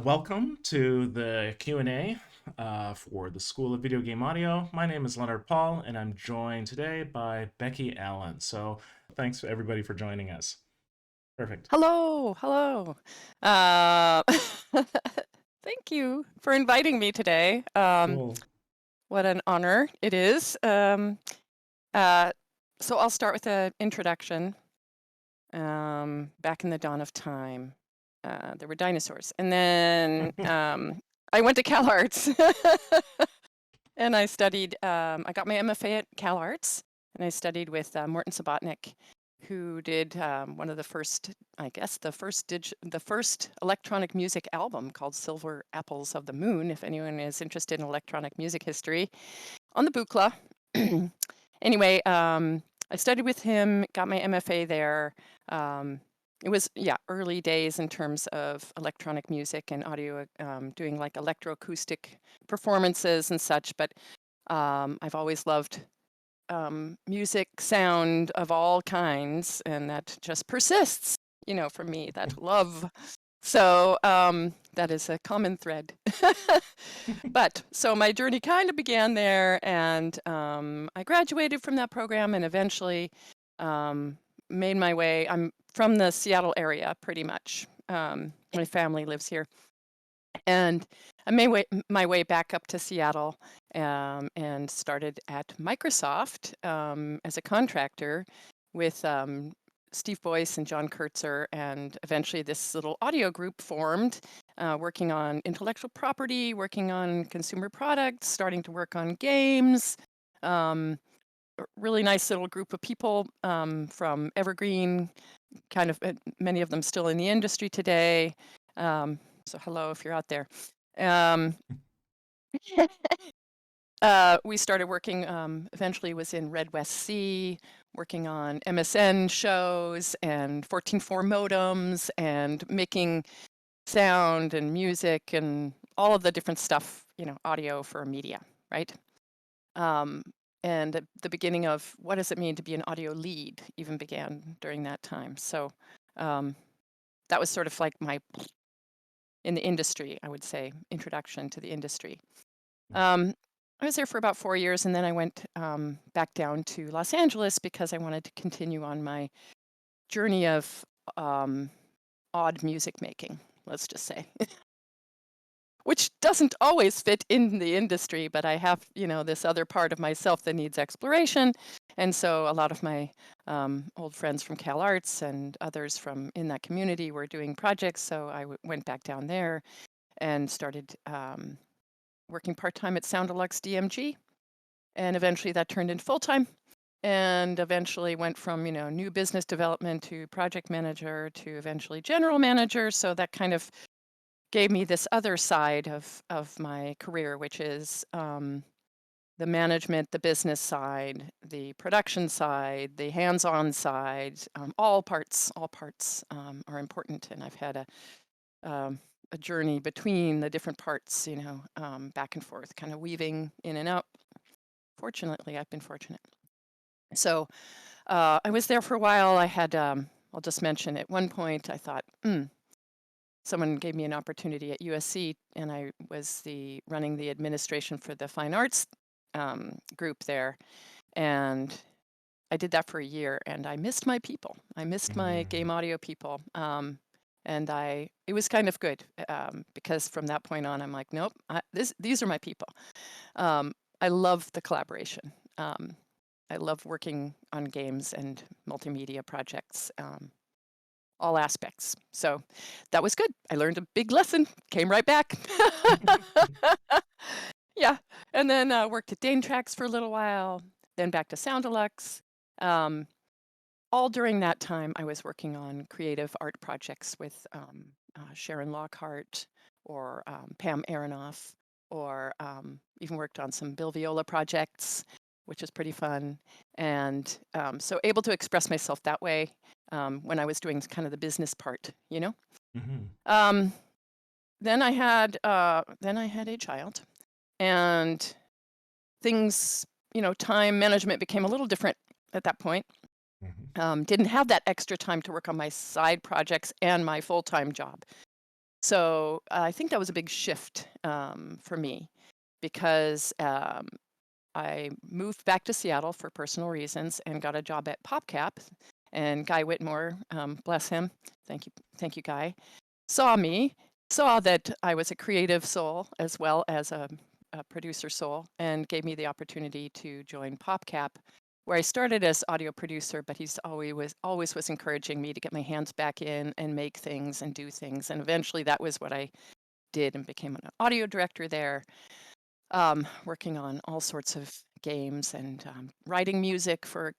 Welcome to the Q&A for the School of Video Game Audio. My name is Leonard Paul, and I'm joined today by Becky Allen. So thanks to everybody for joining us. Perfect. Hello. Uh, Thank you for inviting me today. Cool. What an honor it is. Uh, so I'll start with an introduction. Back in the dawn of time, there were dinosaurs, and then I went to Cal Arts, and I studied. I got my MFA at Cal Arts, and I studied with Morton Subotnick, who did one of the first, I guess, the first electronic music album called Silver Apples of the Moon, if anyone is interested in electronic music history, on the Buchla. Anyway, I studied with him, got my MFA there. It was, early days in terms of electronic music and audio, doing like electroacoustic performances and such, but I've always loved music, sound of all kinds, and that just persists, for me, that love. So that is a common thread. But so my journey kind of began there, and I graduated from that program and eventually made my way. I'm from the Seattle area, pretty much. My family lives here. And I made my way back up to Seattle and started at Microsoft as a contractor with Steve Boyce and John Kurtzer, and eventually this little audio group formed, working on intellectual property, working on consumer products, starting to work on games. A really nice little group of people from Evergreen, kind of many of them still in the industry today. So hello if you're out there. We started working, eventually was in Red West C, working on MSN shows and 14.4 modems and making sound and music and all of the different stuff, audio for media, right? And the beginning of what does it mean to be an audio lead even began during that time. So that was sort of like my, in the industry, I would say, introduction to the industry. I was there for about 4 years, and then I went back down to Los Angeles because I wanted to continue on my journey of odd music making, let's just say. Which doesn't always fit in the industry, but I have, this other part of myself that needs exploration. And so a lot of my old friends from Cal Arts and others from in that community were doing projects. So I went back down there and started working part-time at Sound Deluxe DMG. And eventually that turned into full-time, and eventually went from, new business development to project manager to eventually general manager. So that kind of gave me this other side of my career, which is the management, the business side, the production side, the hands-on side. All parts are important, and I've had a journey between the different parts, back and forth, kind of weaving in and out. Fortunately, I've been fortunate. So I was there for a while. I had, I'll just mention, at one point I thought, someone gave me an opportunity at USC, and I was running the administration for the fine arts group there. And I did that for a year, and I missed my people. I missed my game audio people. And it was kind of good because from that point on, I'm like, nope, these are my people. I love the collaboration. I love working on games and multimedia projects, all aspects. So that was good. I learned a big lesson, came right back. Yeah, and then worked at Dane Tracks for a little while, then back to Sound Deluxe. All during that time, I was working on creative art projects with Sharon Lockhart or Pam Aronoff, or even worked on some Bill Viola projects, which was pretty fun. And so able to express myself that way when I was doing kind of the business part, Then I had a child, and things, time management became a little different at that point. Didn't have that extra time to work on my side projects and my full-time job. So I think that was a big shift for me because I moved back to Seattle for personal reasons and got a job at PopCap. And Guy Whitmore, bless him, thank you, Guy, saw me, saw that I was a creative soul as well as a producer soul, and gave me the opportunity to join PopCap, where I started as audio producer, but he's always was encouraging me to get my hands back in and make things and do things. And eventually that was what I did and became an audio director there, working on all sorts of games and writing music for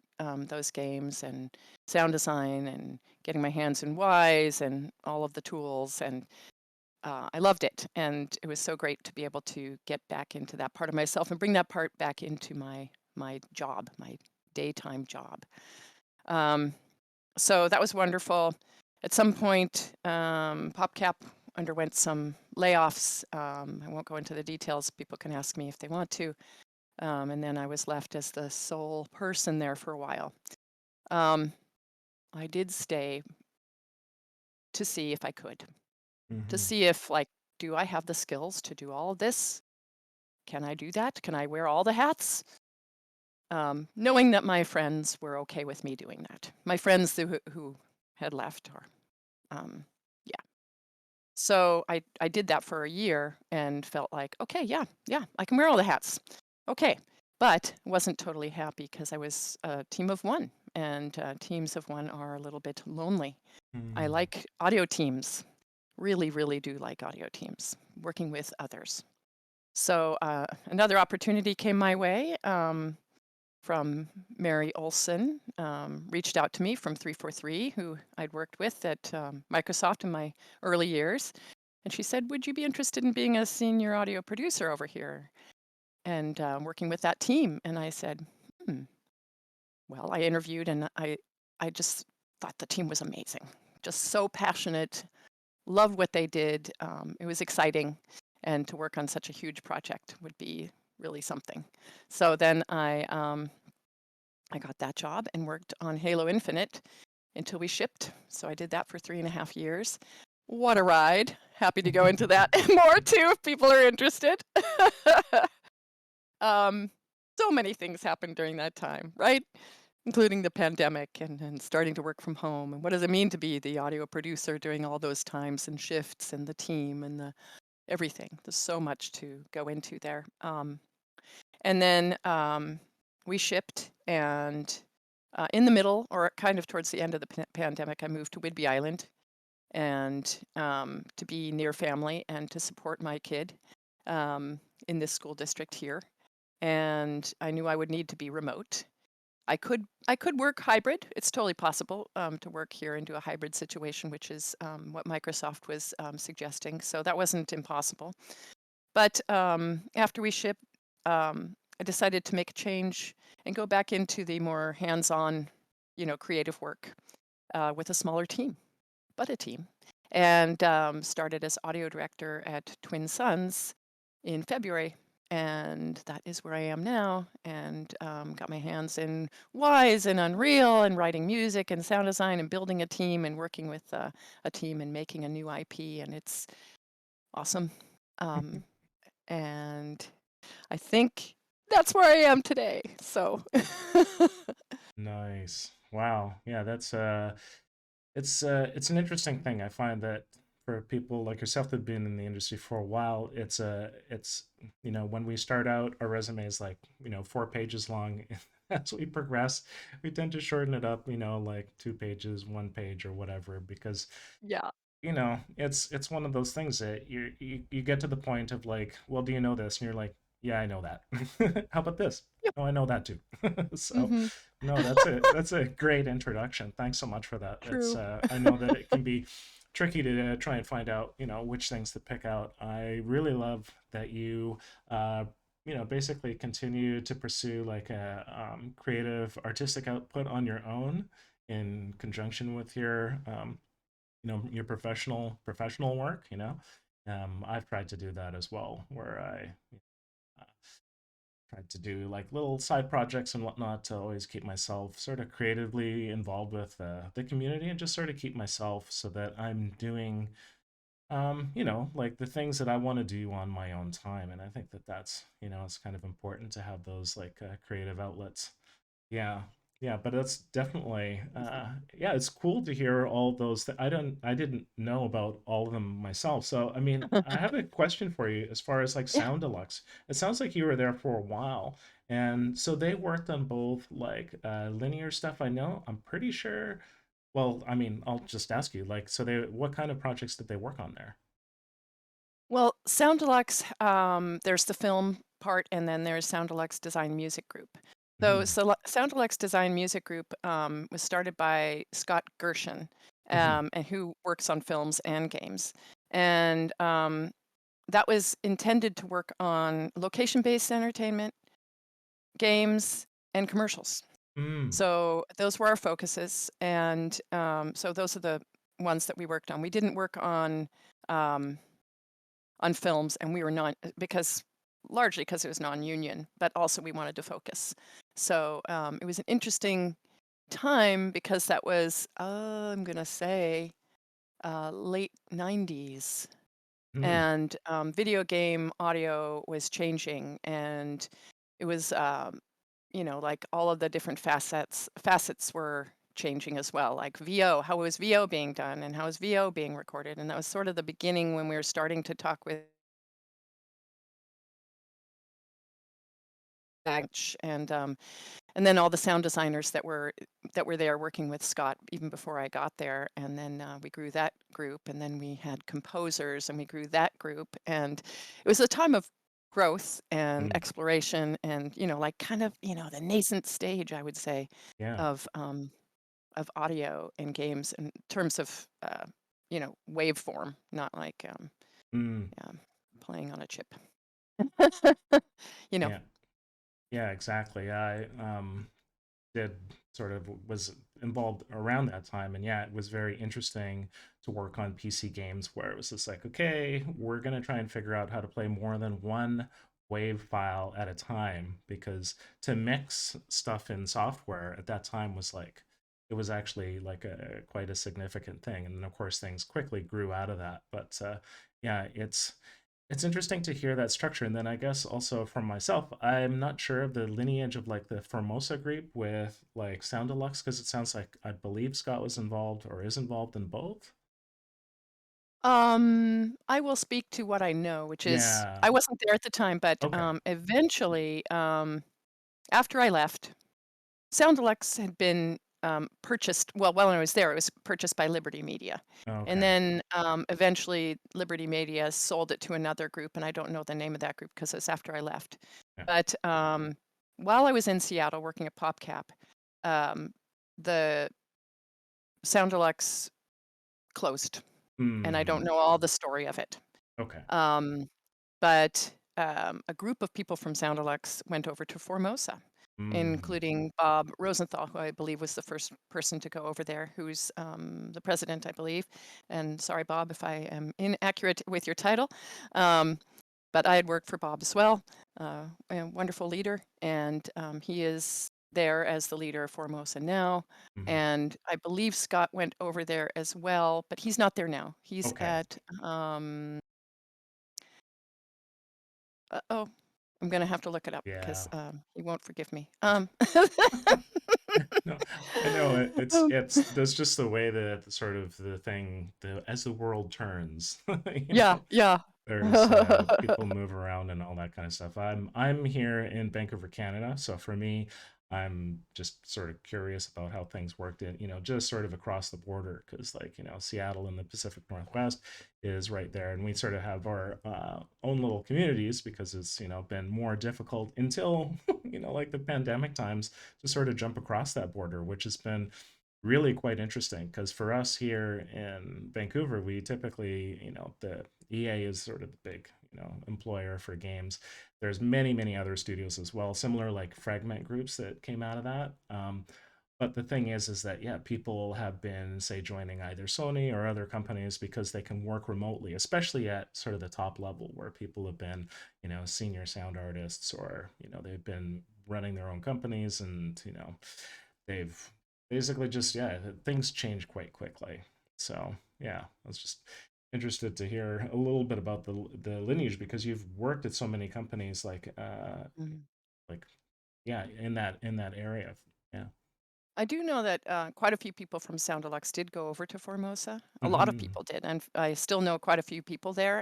those games and sound design and getting my hands in Wise and all of the tools. And I loved it. And it was so great to be able to get back into that part of myself and bring that part back into my job, my daytime job. So that was wonderful. At some point, PopCap underwent some layoffs. I won't go into the details. People can ask me if they want to. And then I was left as the sole person there for a while. I did stay to see if I could, to Hmm. see if, like, do I have the skills to do all of this? Can I do that? Can I wear all the hats? Knowing that my friends were okay with me doing that. My friends who had left, or yeah. So I did that for a year and felt like, okay, yeah, I can wear all the hats. Okay, but wasn't totally happy because I was a team of one, and teams of one are a little bit lonely. I Mm. like audio teams, really, really do like audio teams, working with others. So another opportunity came my way from Mary Olson, reached out to me from 343, who I'd worked with at Microsoft in my early years. And she said, would you be interested in being a senior audio producer over here and working with that team? And I said, hmm. Well, I interviewed and I just thought the team was amazing. Just so passionate, loved what they did. It was exciting. And to work on such a huge project would be really something. So then I got that job and worked on Halo Infinite until we shipped. So I did that for 3.5 years. What a ride. Happy to go into that more too if people are interested. um, so many things happened during that time, right? Including the pandemic and starting to work from home. And what does it mean to be the audio producer during all those times and shifts and the team and the everything? There's so much to go into there. And then we shipped, and in the middle, or kind of towards the end of the pandemic, I moved to Whidbey Island and to be near family and to support my kid in this school district here. And I knew I would need to be remote. I could work hybrid. It's totally possible to work here and do a hybrid situation, which is what Microsoft was suggesting. So that wasn't impossible. But after we shipped, I decided to make a change and go back into the more hands-on, creative work with a smaller team, but a team. And started as audio director at Twin Suns in February. And that is where I am now, and got my hands in Wise and Unreal and writing music and sound design and building a team and working with a team and making a new IP. And it's awesome. Um, and I think that's where I am today. So Nice. Wow. Yeah, that's it's an interesting thing. I find that for people like yourself that've been in the industry for a while, it's when we start out, our resume is like 4 pages long. As we progress, we tend to shorten it up, like 2 pages, 1 page, or whatever, because yeah. it's one of those things that you get to the point of like, well, do you know this? And you're like, yeah, I know that. How about this? Yep. Oh, I know that too. So, Hmm. no, that's a great introduction. Thanks so much for that. It's True. I know that it can be tricky to try and find out, which things to pick out. I really love that you basically continue to pursue like a creative artistic output on your own in conjunction with your professional work. I've tried to do that as well, where I uh, tried to do like little side projects and whatnot to always keep myself sort of creatively involved with the community, and just sort of keep myself so that I'm doing like the things that I want to do on my own time, and I think that that's it's kind of important to have those like creative outlets. Yeah. Yeah, but that's definitely yeah, it's cool to hear all those I didn't know about all of them myself. So, I mean, I have a question for you as far as like Yeah. Sound Deluxe. It sounds like you were there for a while. And so they worked on both like linear stuff. I know, I'm pretty sure. Well, I mean, I'll just ask you like so they what kind of projects did they work on there? Well, Sound Deluxe, there's the film part, and then there's Sound Deluxe Design Music Group. So, Mm. Sound Deluxe Design Music Group was started by Scott Gershon, Hmm. and who works on films and games. And that was intended to work on location-based entertainment, games, and commercials. Mm. So those were our focuses, and so those are the ones that we worked on. We didn't work um, on films, and we were not because largely because it was non-union, but also we wanted to focus. So it was an interesting time because that was I'm gonna say late '90s, Mm. and video game audio was changing, and it was like all of the different facets were changing as well, like VO, how was VO being done and how was VO being recorded, and that was sort of the beginning when we were starting to talk with Batch, and then all the sound designers that were there working with Scott even before I got there, and then we grew that group, and then we had composers, and we grew that group, and it was a time of growth and Mm. exploration, and like kind of the nascent stage, I would say, Yeah. of audio and games in terms of waveform, not like Mm. um, playing on a chip. you know. Yeah. Yeah, exactly. I did sort of was involved around that time, and yeah, it was very interesting to work on PC games where it was just like, okay, we're gonna try and figure out how to play more than one wave file at a time, because to mix stuff in software at that time was like it was actually like a quite a significant thing, and then of course things quickly grew out of that. But yeah, it's interesting to hear that structure. And then I guess also from myself, I'm not sure of the lineage of like the Formosa group with like Sound Deluxe, because it sounds like I believe Scott was involved or is involved in both. I will speak to what I know, which is Yeah. I wasn't there at the time, but Okay. eventually, after I left, Sound Deluxe had been purchased. Well, while I was there, it was purchased by Liberty Media, and Okay. then eventually Liberty Media sold it to another group, and I don't know the name of that group because it's after I left. Yeah. But while I was in Seattle working at PopCap, um, the Sound Deluxe closed, and I don't Hmm. know all the story of it. Okay. Um, but a group of people from Sound Deluxe went over to Formosa, Hmm. including Bob Rosenthal, who I believe was the first person to go over there, who's the president, I believe. And sorry, Bob, if I am inaccurate with your title. Um, but I had worked for Bob as well, a wonderful leader, and he is there as the leader of Formosa now. Hmm. And I believe Scott went over there as well, but he's not there now. He's Okay. at oh, I'm gonna have to look it up because Yeah. he won't forgive me. No, I know it's that's just the way that sort of the thing the as the world turns, Yeah, yeah. there's people move around and all that kind of stuff. I'm here in Vancouver, Canada, so for me, I'm just sort of curious about how things worked in, just sort of across the border, because like, Seattle in the Pacific Northwest is right there, and we sort of have our own little communities because it's, been more difficult until, like the pandemic times to sort of jump across that border, which has been really quite interesting because for us here in Vancouver, we typically, the EA is sort of the big, employer for games. There's many, many other studios as well, similar like fragment groups that came out of that. But the thing is that yeah, people have been say joining either Sony or other companies because they can work remotely, especially at sort of the top level where people have been, senior sound artists or they've been running their own companies and they've basically just yeah things change quite quickly. So yeah, it's just interested to hear a little bit about the lineage because you've worked at so many companies Mhm. like yeah, in that area. Yeah. I do know that quite a few people from Sound Deluxe did go over to Formosa. A lot of Hmm. people did, and I still know quite a few people there.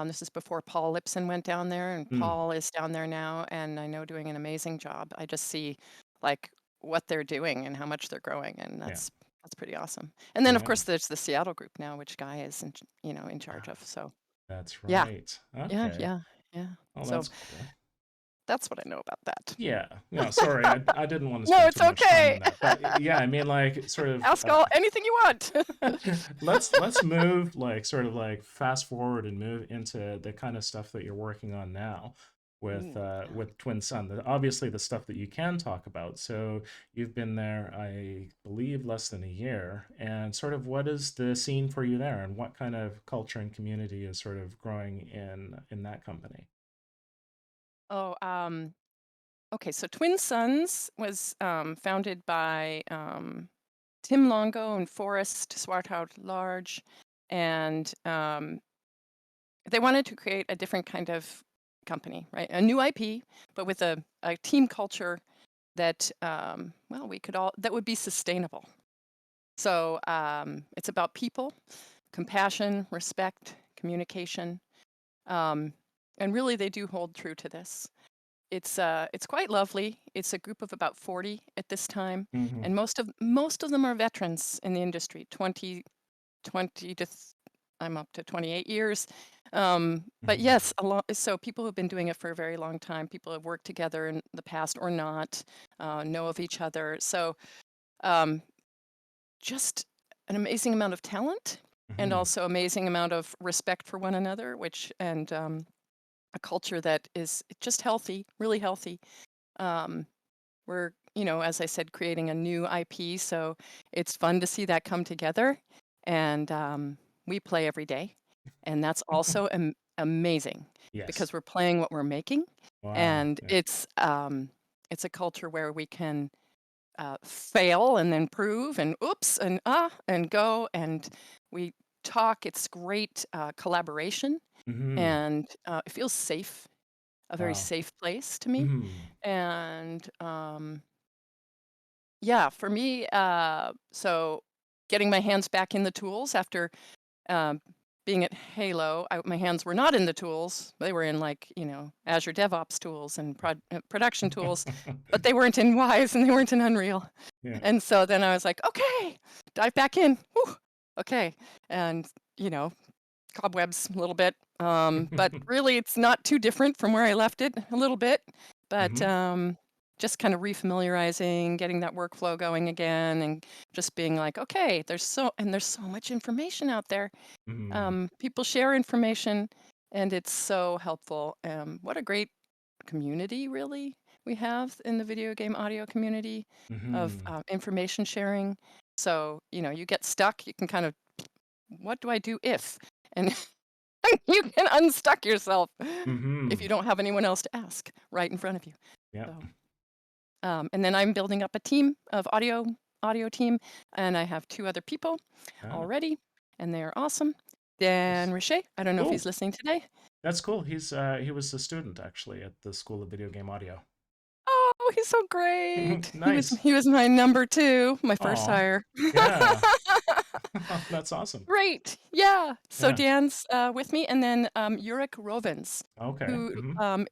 This is before Paul Lipson went down there, and Mm. Paul is down there now, and I know doing an amazing job. I just see like what they're doing and how much they're growing, and Yeah. that's pretty awesome. And then of Yeah. course there's the Seattle group now, which Guy is in charge Ah, of. So that's yeah, right. yeah, Okay. yeah, yeah. Oh, So that's cool. that's what I know about that. Yeah. No, sorry, I didn't want to No, spend too it's much time in okay. that, but yeah, I mean, like, sort of. Ask all anything you want. Let's move like sort of like fast forward and move into the kind of stuff that you're working on now Ooh, yeah. with Twin Sun. Obviously, the stuff that you can talk about. So you've been there, I believe, less than a year, and sort of what is the scene for you there, and what kind of culture and community is sort of growing in that company? Oh, okay. So Twin Suns was founded by Tim Longo and Forrest Swarthout Large, and they wanted to create a different kind of company, right? A new IP, but with a team culture that well, we could all that would be sustainable. So it's about people, compassion, respect, communication, um, and really they do hold true to this. It's quite lovely. It's a group of about 40 at this time, Hmm. and most of them are veterans in the industry, 20 to I'm up to 28 years. But Hmm. yes, a lot. So people who've been doing it for a very long time. People have worked together in the past or not, know of each other. So um, just an amazing amount of talent, and Hmm. also amazing amount of respect for one another, which and a culture that is just healthy, really healthy. Um, we're, as I said, creating a new IP, so it's fun to see that come together. And we play every day, and that's also amazing Yes. because we're playing what we're making, Wow. and Yeah. it's a culture where we can fail and then prove and oops and go and we talk. It's great collaboration, Hmm. and it feels safe, a very Wow. safe place to me. Hmm. And yeah, for me, so getting my hands back in the tools after um, being at Halo, my hands were not in the tools. They were in like, Azure DevOps tools and production tools, but they weren't in Wise and they weren't in Unreal. Yeah. And so then I was like, okay, dive back in. Whew, okay. And, you know, cobwebs a little bit. But really, it's not too different from where I left it a little bit. But Hmm. just kind of refamiliarizing, getting that workflow going again, and just being like, okay, there's so much information out there. Hmm. People share information, and it's so helpful. What a great community, really, we have in the video game audio community of Hmm. information sharing. So, you get stuck, you can kind of, what do I do if? And you can unstuck yourself if Hmm. you don't have anyone else to ask right in front of you. Yeah. So, and then I'm building up a team of audio team, and I have two other people Ah, already, and they are awesome. Dan nice. Richer, I don't know if he's Cool. listening today. That's cool. He was a student actually at the School of Video Game Audio. Oh, he's so great. He was Nice. he was my number two, my first Aw. hire. Yeah. That's awesome. Great. Yeah. So Yeah. Dan's with me, and then Yurik Rovens, Okay. who Hmm.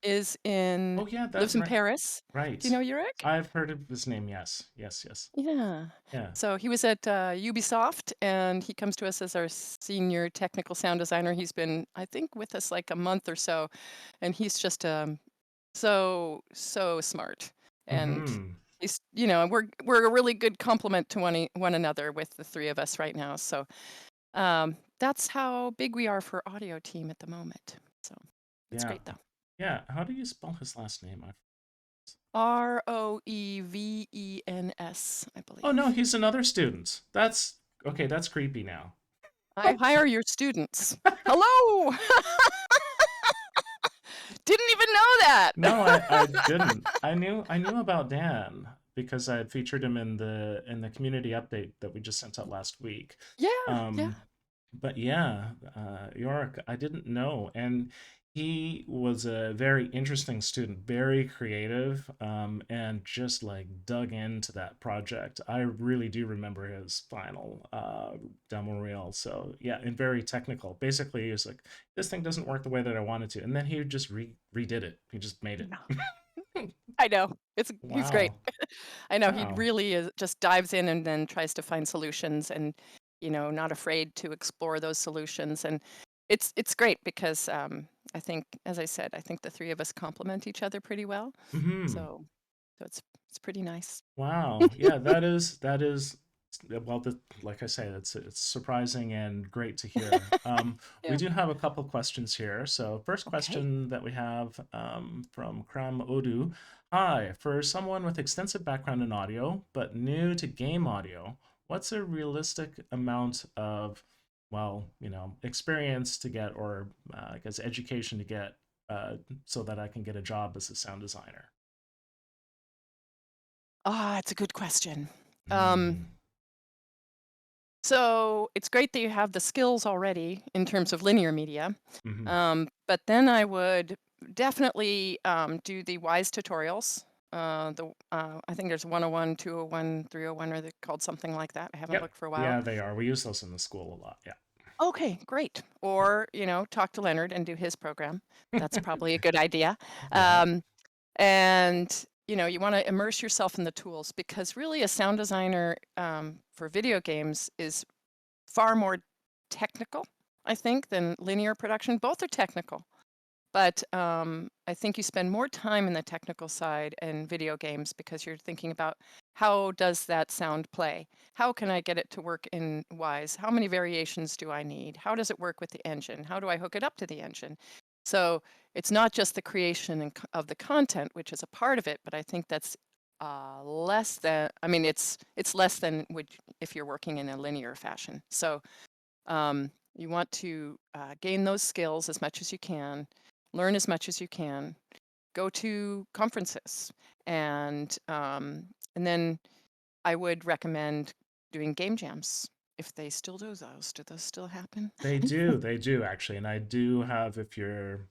Oh yeah, that lives in right. Paris. Do you Right. know Yurik? I've heard of his name. Yes. Yes. Yes. Yeah. Yeah. So he was at Ubisoft, and he comes to us as our senior technical sound designer. He's been, I think, with us like a month or so, and he's just so smart. And Hmm. he's, we're a really good complement to one another with the three of us right now. So that's how big we are for audio team at the moment. So it's Yeah. great though. Yeah. How do you spell his last name? Rovens, I Oh no, believe. he's another student. That's okay. That's creepy now. I hire your students. Hello. Didn't even know that. No, I didn't. I knew about Dan because I had featured him in the community update that we just sent out last week. Yeah, yeah. Um, But yeah, York, I didn't know. And he was a very interesting student, very creative, and just like dug into that project. I really do remember his final demo reel. So yeah, and very technical. Basically, he was like, this thing doesn't work the way that I wanted to. And then he just redid it. He just made No. it. I know. He's great. Wow. I know he Wow. really is just dives in and then tries to find solutions and, not afraid to explore those solutions. And it's great because I think, as I said, I think the three of us complement each other pretty well. Hmm. So so it's pretty nice. Wow. Yeah, that is well, like I say, it's surprising and great to hear. We Yeah. do have a couple questions here. So first Okay. question that we have from Kram Odu. Hi, for someone with extensive background in audio but new to game audio, what's a realistic amount of, well, experience to get or I guess education to get so that I can get a job as a sound designer? Ah, it's a good question. Um, Hmm. so it's great that you have the skills already in terms of linear media. Hmm. But then I would definitely do the WISE tutorials. I think there's 101, 201, 301, or they're called something like that. I haven't Yep. looked for a while. Yeah, they are. We use those in the school a lot. Yeah. Okay, great. Or, talk to Leonard and do his program. That's probably a good idea. Yeah. Um, and, you want to immerse yourself in the tools because really a sound designer for video games is far more technical, I think, than linear production. Both are technical. But I think you spend more time in the technical side in video games because you're thinking about how does that sound play? How can I get it to work in Wise? How many variations do I need? How does it work with the engine? How do I hook it up to the engine? So it's not just the creation of the content, which is a part of it, but I think that's less than. I mean, it's less than would if you're working in a linear fashion. So you want to gain those skills as much as you can, learn as much as you can, go to conferences, and then I would recommend doing game jams if they still do those. Do those still happen? They do actually. And I do have, if you're,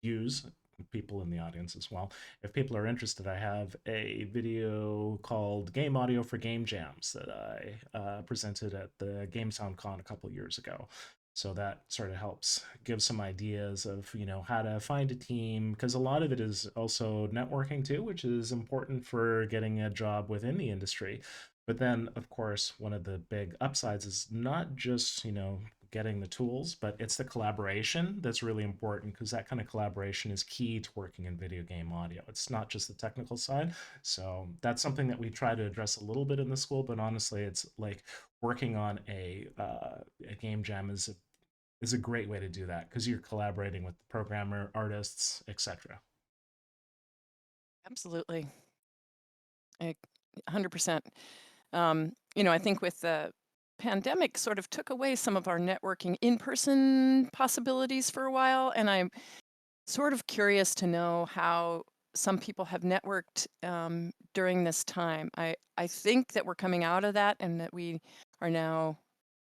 use people in the audience as well. If people are interested, I have a video called Game Audio for Game Jams that I presented at the Game Sound Con a couple years ago. So that sort of helps give some ideas of, how to find a team, because a lot of it is also networking too, which is important for getting a job within the industry. But then, of course, one of the big upsides is not just, getting the tools, but it's the collaboration that's really important because that kind of collaboration is key to working in video game audio. It's not just the technical side. So that's something that we try to address a little bit in the school, but honestly, it's like working on a game jam is a great way to do that because you're collaborating with the programmer, artists, etc. Absolutely. 100%. I think with the pandemic sort of took away some of our networking in-person possibilities for a while, and I'm sort of curious to know how some people have networked during this time. I think that we're coming out of that and that we are now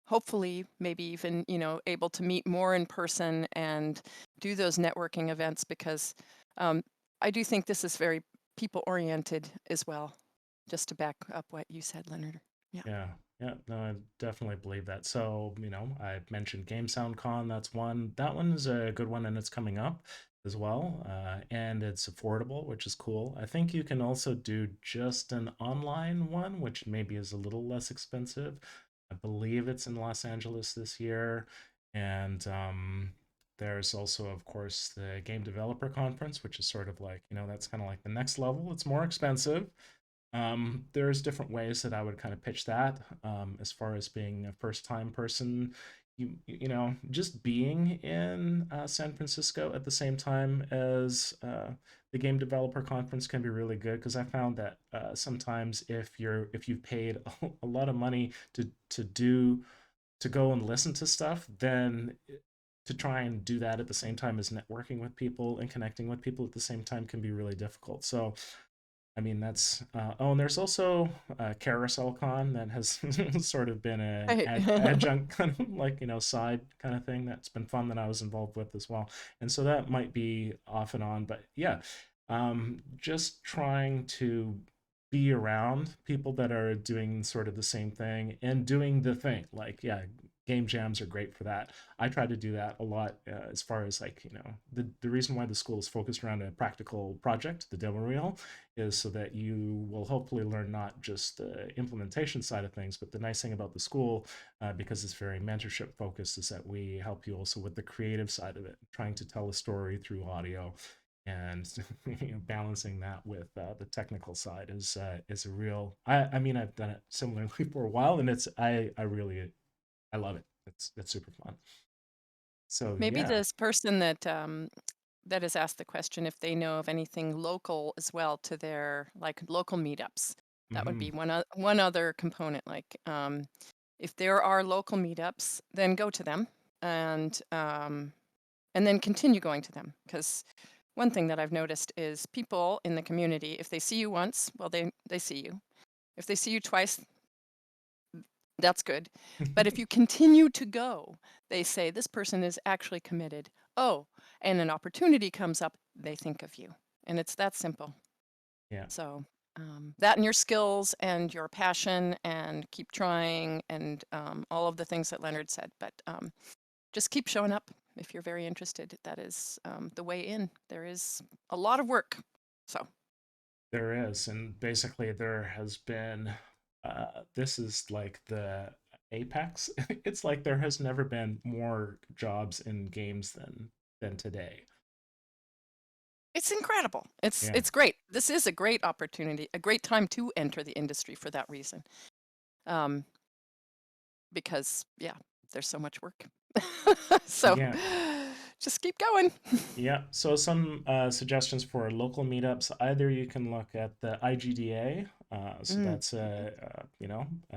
hopefully maybe even, able to meet more in person and do those networking events because um, I do think this is very people oriented as well, just to back up what you said, Leonard. Yeah. Yeah, yeah, no, I definitely believe that. So, I mentioned Game Sound Con, that's one. That one is a good one and it's coming up as well. And it's affordable, which is cool. I think you can also do just an online one, which maybe is a little less expensive. I believe it's in Los Angeles this year. And there's also, of course, the Game Developer Conference, which is sort of like, that's kind of like the next level. It's more expensive, there's different ways that I would kind of pitch that. As far as being a first time person, just being in San Francisco at the same time as the game developer conference can be really good because I found that sometimes if you've paid a lot of money to go and listen to stuff, then to try and do that at the same time as networking with people and connecting with people at the same time can be really difficult. So I mean, that's oh, and there's also Carousel Con that has sort of been an Right. adjunct kind of like side kind of thing that's been fun that I was involved with as well, and so that might be off and on, but yeah, just trying to be around people that are doing sort of the same thing and doing the thing. Like, yeah, game jams are great for that. I try to do that a lot as far as like, the reason why the school is focused around a practical project, the demo reel, is so that you will hopefully learn not just the implementation side of things, but the nice thing about the school, because it's very mentorship focused, is that we help you also with the creative side of it, trying to tell a story through audio and balancing that with the technical side is a real. I mean, I've done it similarly for a while, and I really I love it. It's super fun. So Maybe yeah. this person that that has asked the question if they know of anything local as well to their like local meetups. That would Hmm. be one other component. Like if there are local meetups, then go to them and um, and then continue going to them. Because one thing that I've noticed is people in the community, if they see you once, well, they see you. If they see you twice, that's good. But if you continue to go, they say this person is actually committed. Oh, and an opportunity comes up, they think of you. And it's that simple. Yeah. So that and your skills and your passion and keep trying and all of the things that Leonard said. But just keep showing up if you're very interested. That is the way in. There is a lot of work. So There is, and basically there has been. This is like the apex. It's like there has never been more jobs in games than today. it's incredible. Yeah, It's great. This is a great opportunity, a great time to enter the industry for that reason. Um, because yeah, there's so much work. So yeah, just keep going. yeah. So some suggestions for local meetups. Either you can look at the IGDA. So Mm, that's a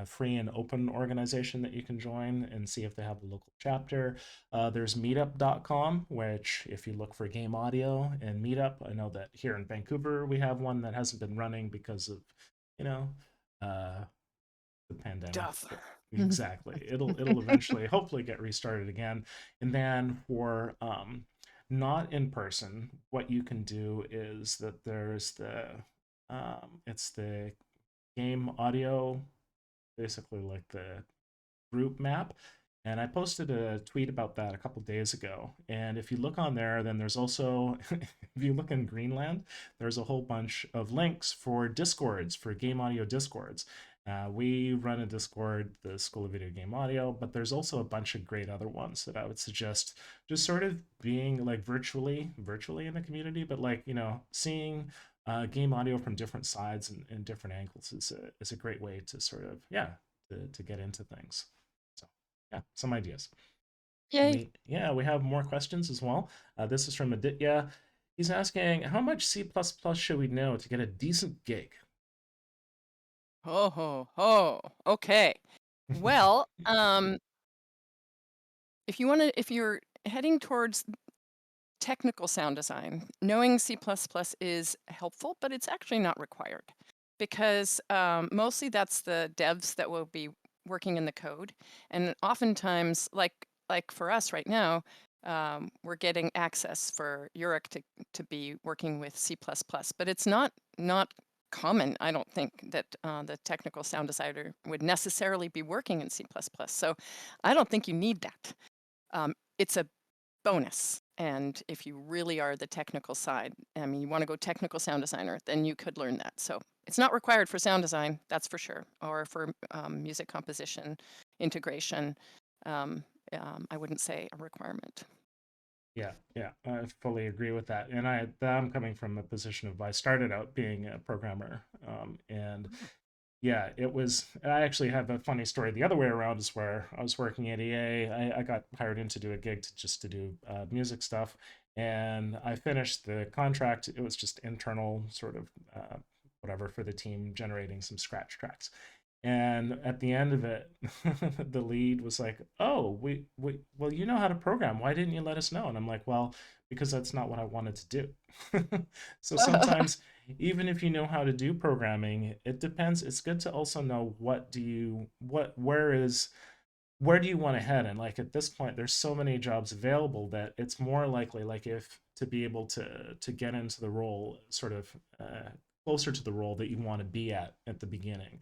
free and open organization that you can join and see if they have a local chapter. There's meetup.com, which if you look for game audio and meetup, I know that here in Vancouver we have one that hasn't been running because of, you know, uh, the pandemic. Stuff. But exactly, it'll eventually hopefully get restarted again. And then for not in person, what you can do is that there's the it's the game audio, basically like the group map. And I posted a tweet about that a couple days ago. And if you look on there, then there's also, if you look in Greenland, there's a whole bunch of links for discords, for game audio discords. We run a Discord, the School of Video Game Audio, but there's also a bunch of great other ones that I would suggest just sort of being like virtually in the community, but like, seeing game audio from different sides and different angles is a great way to sort of, yeah, to get into things. So yeah, some ideas. Yay. We have more questions as well. This is from Aditya. He's asking, how much C++ should we know to get a decent gig? Ho ho ho. Okay. Well, if you're heading towards technical sound design, knowing C++ is helpful, but it's actually not required because mostly that's the devs that will be working in the code. And oftentimes, like for us right now, we're getting access for Urich to be working with C++, but it's not common, I don't think, that the technical sound designer would necessarily be working in C++. So I don't think you need that. It's a bonus. And if you really are the technical side, I mean, you want to go technical sound designer, then you could learn that. So it's not required for sound design, that's for sure, or for music composition, integration. Um, I wouldn't say a requirement. Yeah, yeah, I fully agree with that. And I'm coming from a position of I started out being a programmer, and yeah, it was. I actually have a funny story the other way around, is where I was working at EA. I got hired in to do a gig just to do music stuff, and I finished the contract. It was just internal, sort of whatever for the team, generating some scratch tracks. And at the end of it, the lead was like, "Oh, well, you know how to program. Why didn't you let us know?" And I'm like, "Well, because that's not what I wanted to do." So sometimes, even if you know how to do programming, it depends. It's good to also know where do you want to head. And like at this point, there's so many jobs available that it's more likely, like if to be able to get into the role, sort of closer to the role that you want to be at the beginning.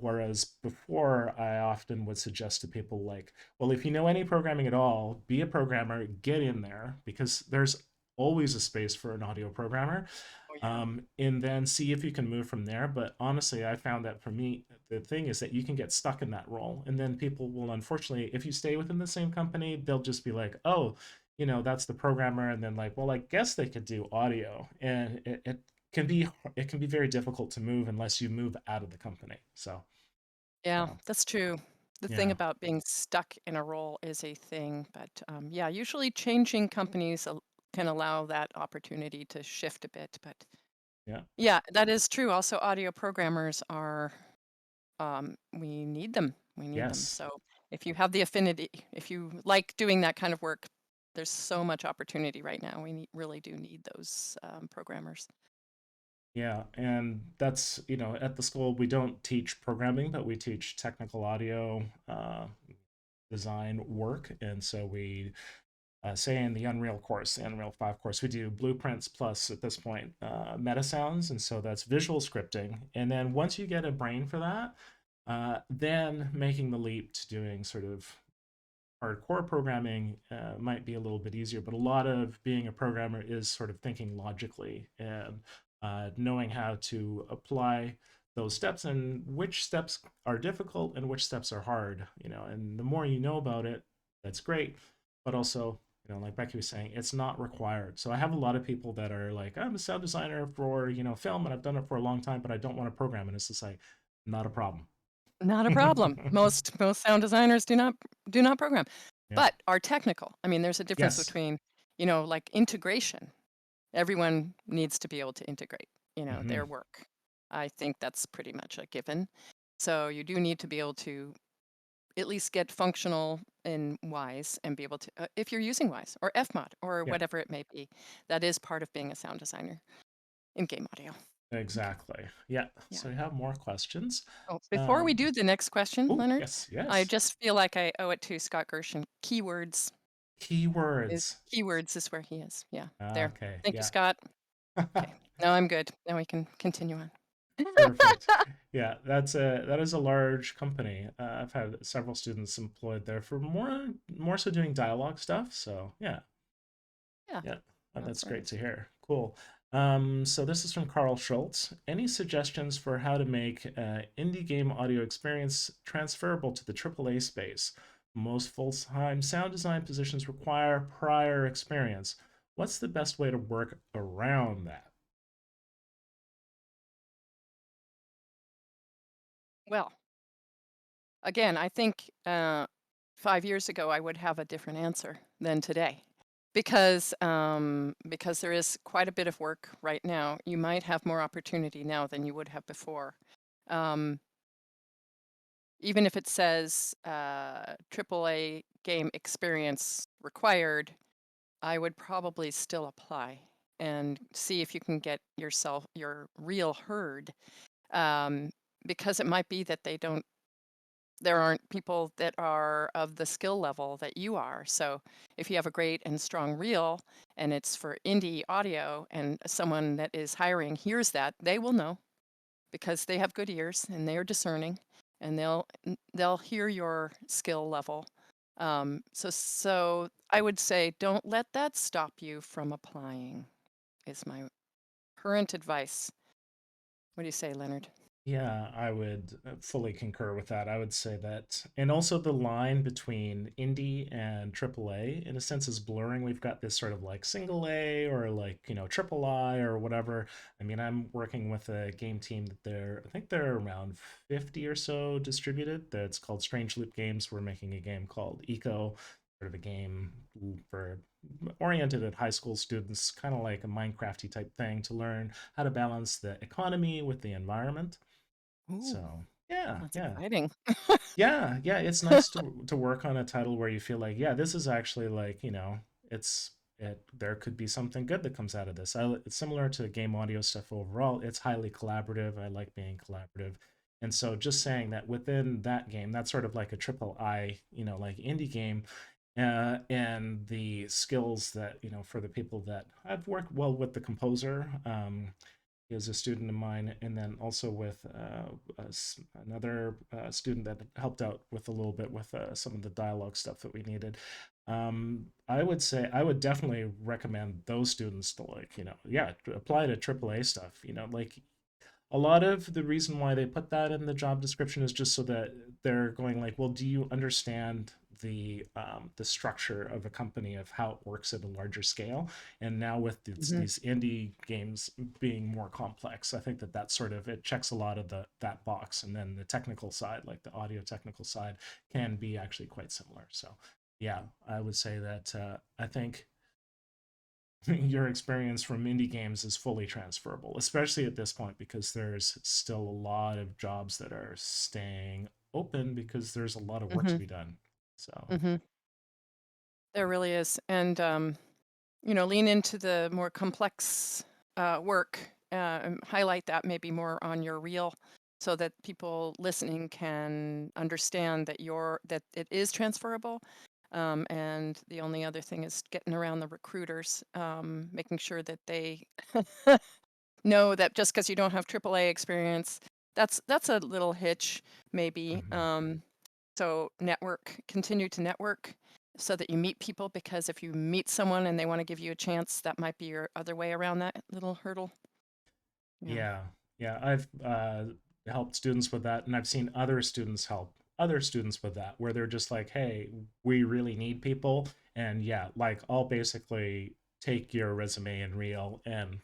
Whereas before, I often would suggest to people like, well, if you know any programming at all, be a programmer, get in there, because there's always a space for an audio programmer, Oh, yeah. and then see if you can move from there. But honestly, I found that for me, the thing is that you can get stuck in that role, and then people will, unfortunately, if you stay within the same company, they'll just be like, oh, that's the programmer, and then like, well, I guess they could do audio, and can be it can be very difficult to move unless you move out of the company. So, Yeah, uh, that's true. The thing yeah, about being stuck in a role is a thing, but yeah, usually changing companies can allow that opportunity to shift a bit. But yeah, yeah, that is true. Also, audio programmers are, we need them. We need them. yes. So if you have the affinity, if you like doing that kind of work, there's so much opportunity right now. Really do need those programmers. Yeah, and that's, at the school we don't teach programming, but we teach technical audio design work. And so we say in the Unreal course, the Unreal 5 course, we do blueprints plus at this point meta sounds. And so that's visual scripting. And then once you get a brain for that, then making the leap to doing sort of hardcore programming might be a little bit easier, but a lot of being a programmer is sort of thinking logically and knowing how to apply those steps and which steps are difficult and which steps are hard, and the more you know about it, that's great. But also, like Becky was saying, it's not required. So I have a lot of people that are like, I'm a sound designer for, film, and I've done it for a long time, but I don't want to program. And it's just like, not a problem. Not a problem. Most sound designers do not program, Yeah. but are technical. I mean, there's a difference Yes. between, like integration. Everyone needs to be able to integrate, Hmm. their work. I think that's pretty much a given. So you do need to be able to at least get functional in Wise and be able to, if you're using Wise or Fmod or Yeah. whatever it may be, that is part of being a sound designer in game audio. Okay. Exactly. Yeah. Yeah. So we have more questions. Oh, before we Um, do the next question, oh, Leonard, yes, I yes. just feel like I owe it to Scott Gershon. Keywords. Keywords is where he is. Yeah, there. Okay. Thank you, Yeah. Scott. Okay, now I'm good. Now we can continue on. Perfect. Yeah, that is a large company. I've had several students employed there for more so doing dialogue stuff. So yeah, Yeah, yeah, that's that's right. great to hear. Cool. So this is from Carl Schultz. Any suggestions for how to make indie game audio experience transferable to the AAA space? Most full-time sound design positions require prior experience. What's the best way to work around that? Well, again, I think 5 years ago I would have a different answer than today, because there is quite a bit of work right now. You might have more opportunity now than you would have before. Um, Even if it says AAA game experience required, I would probably still apply and see if you can get your reel heard, um, because it might be that there aren't people that are of the skill level that you are. So if you have a great and strong reel and it's for indie audio and someone that is hiring hears that, they will know because they have good ears and they are discerning, and they'll hear your skill level. So I would say don't let that stop you from applying. Is my current advice. What do you say, Leonard? Yeah, I would fully concur with that. I would say that, and also the line between indie and AAA, in a sense, is blurring. We've got this sort of like single A or like, triple I or whatever. I mean, I'm working with a game team that I think they're around 50 or so distributed. That's called Strange Loop Games. We're making a game called Eco, sort of a game for oriented at high school students, kind of like a Minecrafty type thing to learn how to balance the economy with the environment. Ooh, So Yeah, That's yeah. exciting. Yeah, yeah, it's nice to work on a title where you feel like, yeah, this is actually like, it's there could be something good that comes out of this. It's similar to game audio stuff overall. It's highly collaborative. I like being collaborative. And so just saying that within that game, that's sort of like a triple I, like indie game, and the skills that, for the people that I've worked well with the composer, is a student of mine, and then also with another student that helped out with a little bit with some of the dialogue stuff that we needed. I would say I would definitely recommend those students to like, yeah, apply to AAA stuff. Like a lot of the reason why they put that in the job description is just so that they're going like, well, do you understand the structure of a company of how it works at a larger scale? And now with Hmm. these indie games being more complex, I think that sort of it checks a lot of that box. And then the technical side, like the audio technical side, can be actually quite similar. So yeah, I would say that I think your experience from indie games is fully transferable, especially at this point because there's still a lot of jobs that are staying open because there's a lot of work to Hmm. be done. So, Hmm. There really is. And, lean into the more complex work, and highlight that maybe more on your reel so that people listening can understand that it is transferable. And the only other thing is getting around the recruiters, making sure that they know that just because you don't have AAA experience, that's a little hitch maybe. mhm. So continue to network so that you meet people, because if you meet someone and they want to give you a chance, that might be your other way around that little hurdle. Yeah. Yeah, yeah, I've helped students with that, and I've seen other students help other students with that, where they're just like, "Hey, we really need people," and yeah, like I'll basically take your resume and reel and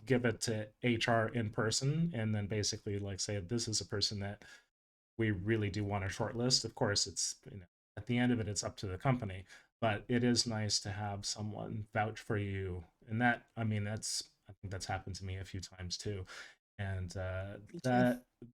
give it to HR in person, and then basically like say this is a person that we really do want to shortlist. Of course, it's at the end of it, it's up to the company, but it is nice to have someone vouch for you, and that I mean I think that's happened to me a few times too, and Me too.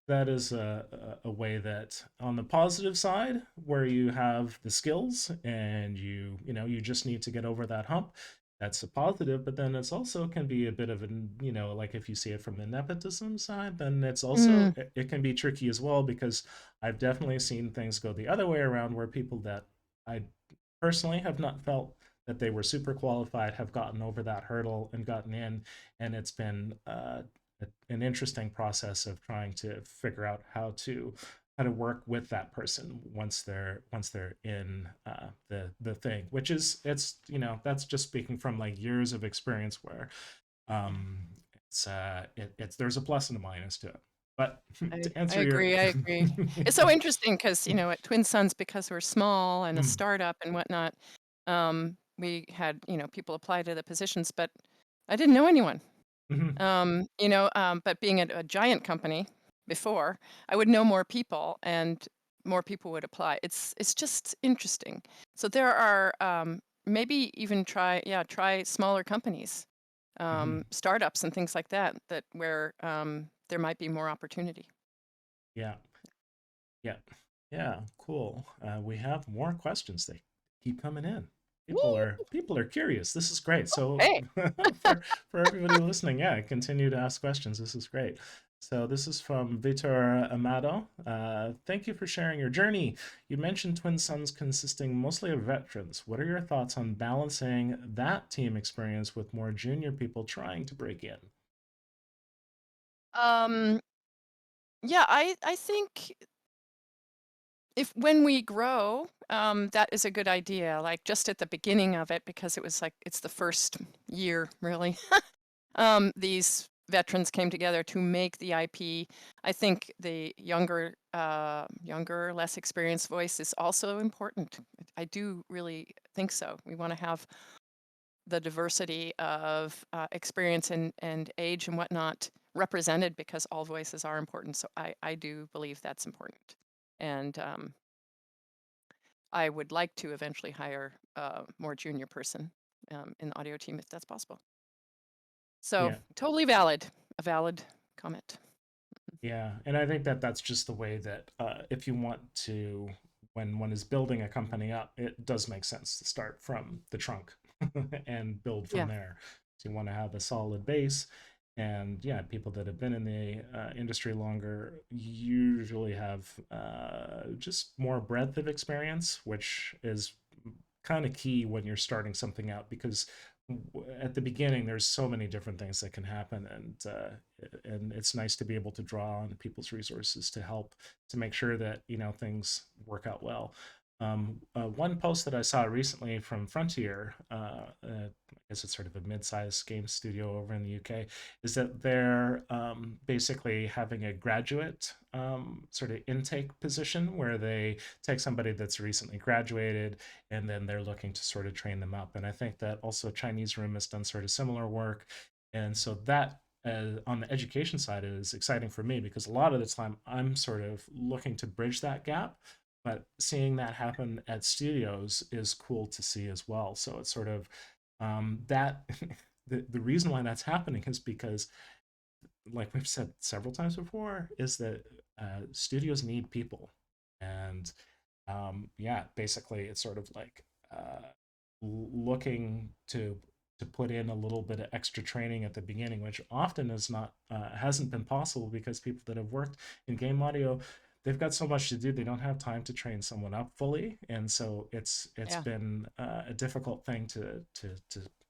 that is a way that on the positive side where you have the skills and you just need to get over that hump, that's a positive, but then it's also can be a bit of an like if you see it from the nepotism side, then it's also Mm, it can be tricky as well because I've definitely seen things go the other way around where people that I personally have not felt that they were super qualified have gotten over that hurdle and gotten in, and it's been an interesting process of trying to figure out how to work with that person once they're in the thing, which is it's that's just speaking from like years of experience where yeah. um it's there's a plus and a minus to it, but to I answer your agree. I agree. It's so interesting because, at Twin Suns, because we're small and a Mm, startup and whatnot, we had, people apply to the positions, but I didn't know anyone. mhm, But being a giant company before, I would know more people and more people would apply. It's just interesting. So there are, maybe even try smaller companies, mhm. startups and things like that, where there might be more opportunity. Yeah, yeah, yeah. Cool. We have more questions. They keep coming in. Woo! People are curious. This is great. So Hey. for everybody listening, yeah, continue to ask questions. This is great. So this is from Vitor Amado. Thank you for sharing your journey. You mentioned Twin Suns consisting mostly of veterans. What are your thoughts on balancing that team experience with more junior people trying to break in? Um, yeah, I think if when we grow, that is a good idea. Like just at the beginning of it, because it was like it's the first year really. These veterans came together to make the IP. I think the younger, less experienced voice is also important. I do really think so. We want to have the diversity of experience and age and whatnot represented, because all voices are important. So I do believe that's important. And I would like to eventually hire a more junior person in the audio team if that's possible. So Yeah. totally valid, a valid comment. Yeah, and I think that that's just the way that if you want to, when one is building a company up, it does make sense to start from the trunk and build from Yeah. there. So you want to have a solid base, and yeah, people that have been in the industry longer usually have just more breadth of experience, which is kind of key when you're starting something out because at the beginning there's so many different things that can happen, and it's nice to be able to draw on people's resources to help to make sure that things work out well. One post that I saw recently from Frontier, I guess it's sort of a mid-sized game studio over in the UK, is that they're basically having a graduate sort of intake position where they take somebody that's recently graduated and then they're looking to sort of train them up. And I think that also Chinese Room has done sort of similar work. And so that on the education side is exciting for me because a lot of the time I'm sort of looking to bridge that gap. But seeing that happen at studios is cool to see as well. So it's sort of that the reason why that's happening is because, like we've said several times before, is that studios need people. And yeah, basically, it's sort of like looking to put in a little bit of extra training at the beginning, which often is not hasn't been possible because people that have worked in game audio, they've got so much to do, they don't have time to train someone up fully, and so it's Yeah. been a difficult thing to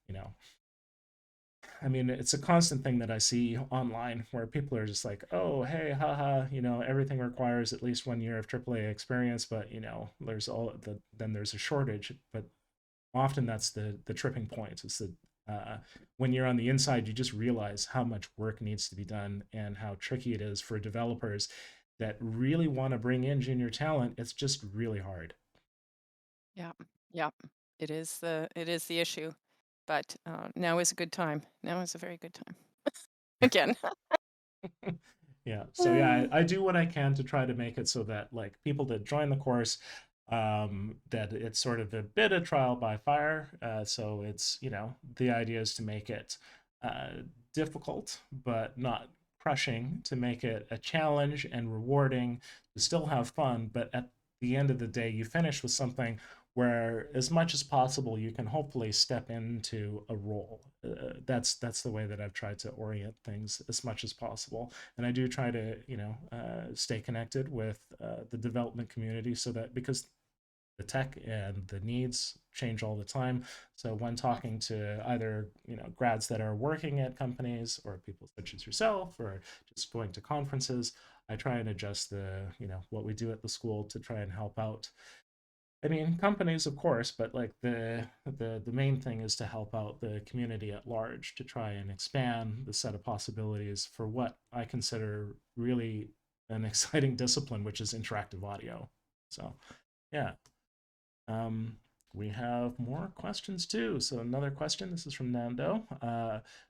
you know I mean, it's a constant thing that I see online where people are just like, "Oh, hey, haha, everything requires at least 1 year of AAA experience, but there's then there's a shortage." But often that's the tripping point. Is that when you're on the inside, you just realize how much work needs to be done and how tricky it is for developers that really want to bring in junior talent. It's just really hard. Yeah. Yeah. It is the issue. But now is a good time. Now is a very good time. Again. Yeah. So yeah, I do what I can to try to make it so that like people that join the course, that it's sort of a bit of trial by fire. So it's the idea is to make it difficult but not crushing, to make it a challenge and rewarding, to still have fun, but at the end of the day, you finish with something where as much as possible you can hopefully step into a role. That's the way that I've tried to orient things as much as possible, and I do try to stay connected with the development community so that because the tech and the needs change all the time. So when talking to either grads that are working at companies or people such as yourself or just going to conferences, I try and adjust the what we do at the school to try and help out. I mean, companies, of course, but like the main thing is to help out the community at large to try and expand the set of possibilities for what I consider really an exciting discipline, which is interactive audio. So, yeah. Um, we have more questions too. So another question. This is from Nando.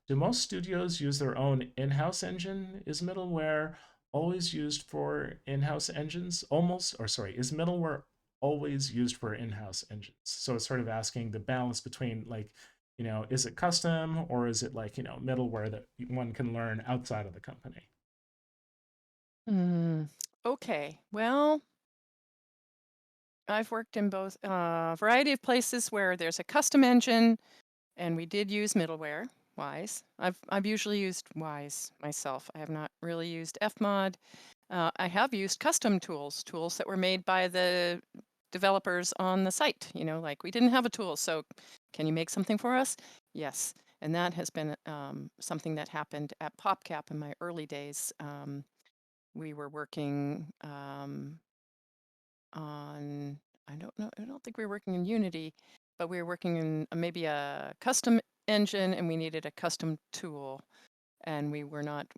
Do most studios use their own in-house engine? Is middleware always used for in-house engines? Almost, or sorry, is middleware always used for in-house engines? So it's sort of asking the balance between like, is it custom or is it like, middleware that one can learn outside of the company? Mm, okay. Well, I've worked in both a variety of places where there's a custom engine, and we did use middleware, Wise. I've usually used Wise myself. I have not really used Fmod. I have used custom tools that were made by the developers on the site. Like we didn't have a tool, so can you make something for us? Yes. And that has been something that happened at PopCap in my early days. We were working on, I don't know, I don't think we were working in Unity, but we were working in maybe a custom engine, and we needed a custom tool. And we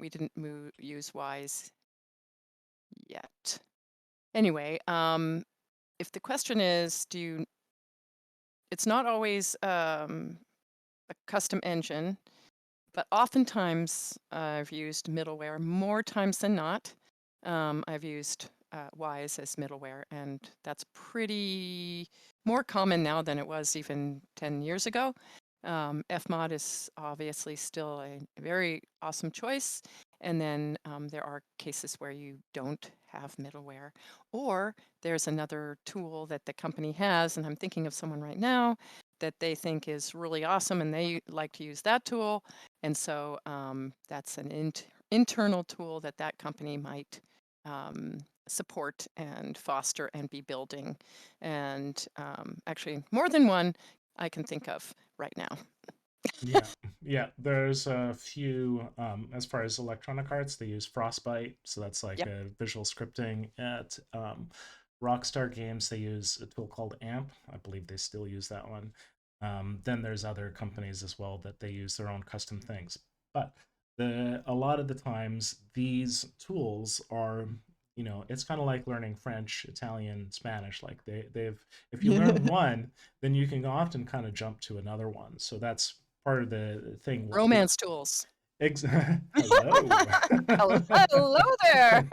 didn't use Wise yet. Anyway, if the question is, it's not always a custom engine, but oftentimes I've used middleware more times than not. I've used Wise as middleware, and that's pretty more common now than it was even 10 years ago. Fmod is obviously still a very awesome choice, And then there are cases where you don't have middleware. Or there's another tool that the company has, and I'm thinking of someone right now that they think is really awesome and they like to use that tool. And so that's an internal tool that that company might support and foster and be building. And actually, more than one I can think of right now. Yeah, yeah. There's a few as far as Electronic Arts, they use Frostbite, so that's like Yep. a visual scripting. At Rockstar Games, they use a tool called AMP. I believe they still use that one. Then there's other companies as well that they use their own custom things. But a lot of the times these tools are, it's kind of like learning French, Italian, Spanish. Like they've if you learn one, then you can often kind of jump to another one. So that's part of the thing. Romance tools. Hello. Hello there.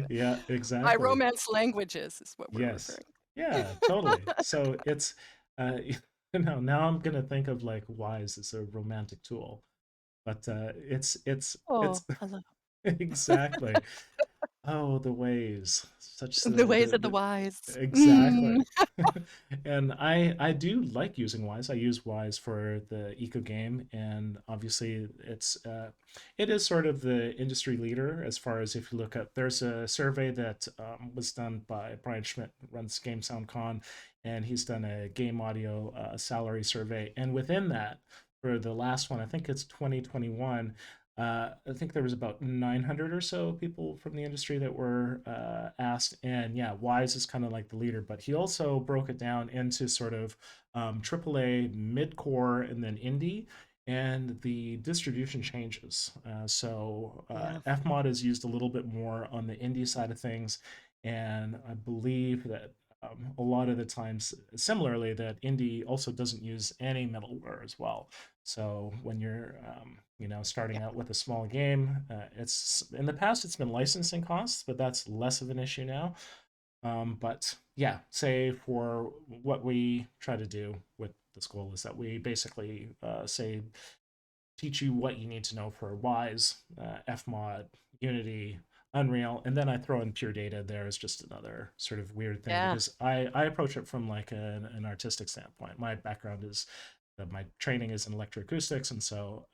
Yeah, By exactly. romance languages is what we're Yes. referring. Yeah, totally. So it's now I'm gonna think of like Wise as a romantic tool, but Oh, it's hello. exactly. Oh, the ways. Such The ways of the the wise. exactly. And I do like using Wise. I use Wise for the eco game, and obviously it is sort of the industry leader as far as if you look at. There's a survey that was done by Brian Schmidt, who runs Game Sound Con, and he's done a game audio salary survey, and within that, for the last one, I think it's 2021. I think there was about 900 or so people from the industry that were asked, and yeah, Wise is kind of like the leader, but he also broke it down into sort of AAA, mid-core, and then indie, and the distribution changes. Yeah. FMOD is used a little bit more on the indie side of things, and I believe that a lot of the times, similarly, that indie also doesn't use any middleware as well. So when you're, starting Yeah. out with a small game, it's in the past it's been licensing costs, but that's less of an issue now. But yeah, say for what we try to do with the school is that we basically say teach you what you need to know for Wise, Fmod, Unity, Unreal, and then I throw in pure data there as just another sort of weird thing Yeah. because I approach it from like an artistic standpoint. My background is my training is in electroacoustics, and so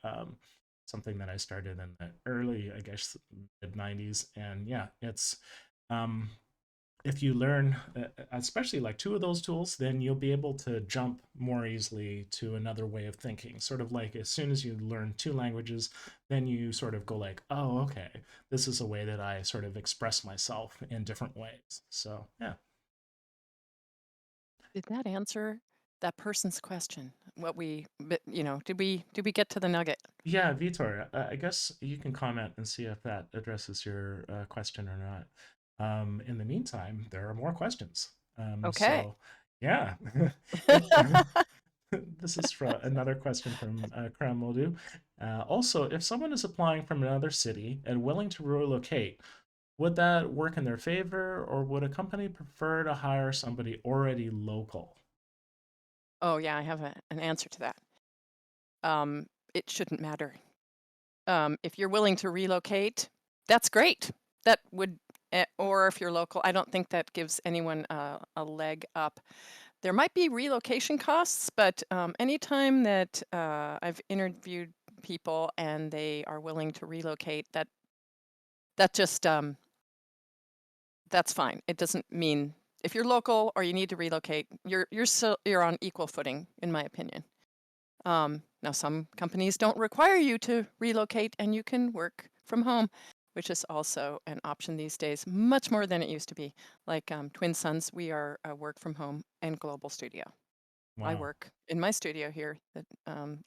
something that I started in the early, I guess, mid '90s, and yeah, it's um, if you learn especially like two of those tools, then you'll be able to jump more easily to another way of thinking. Sort of like as soon as you learn two languages, then you sort of go like, oh, okay, this is a way that I sort of express myself in different ways. So yeah. Did that answer that person's question? Did we get to the nugget? Yeah, Vitor, I guess you can comment and see if that addresses your question or not. In the meantime, there are more questions. Okay. So, yeah, if this is from another question from Kram Moldu. Also, if someone is applying from another city and willing to relocate, would that work in their favor, or would a company prefer to hire somebody already local? Oh, yeah, I have an answer to that. It shouldn't matter. If you're willing to relocate, that's great. That would, or if you're local, I don't think that gives anyone a leg up. There might be relocation costs, but anytime that I've interviewed people and they are willing to relocate, that just that's fine. It doesn't mean if you're local or you need to relocate, you're on equal footing, in my opinion. Now, some companies don't require you to relocate and you can work from home, which is also an option these days, much more than it used to be. Like Twin Suns, we are a work from home and global studio. I Wow. work in my studio here that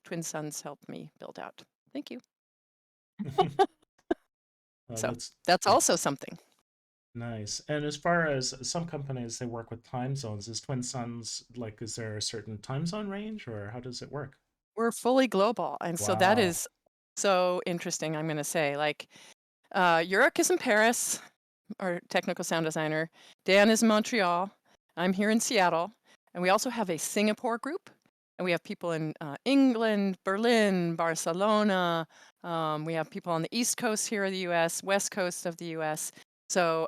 Twin Suns helped me build out. Thank you. So That's that's also something. nice. And as far as some companies, they work with time zones. Is Twin Suns like, is there a certain time zone range or how does it work? We're fully global. And so that Wow. is so interesting, I'm going to say. Like, Yurik is in Paris, our technical sound designer. Dan is in Montreal. I'm here in Seattle. And we also have a Singapore group. And we have people in England, Berlin, Barcelona. We have people on the East Coast here of the US, West Coast of the US. So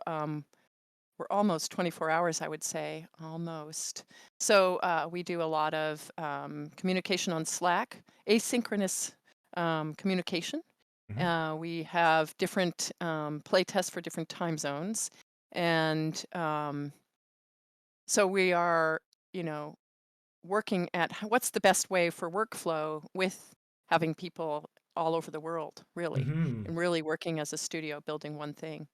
we're almost 24 hours, I would say, almost. So we do a lot of communication on Slack, asynchronous communication. Hmm. We have different play tests for different time zones. And so we are, you know, working at what's the best way for workflow with having people all over the world, really, Hmm. and really working as a studio, building one thing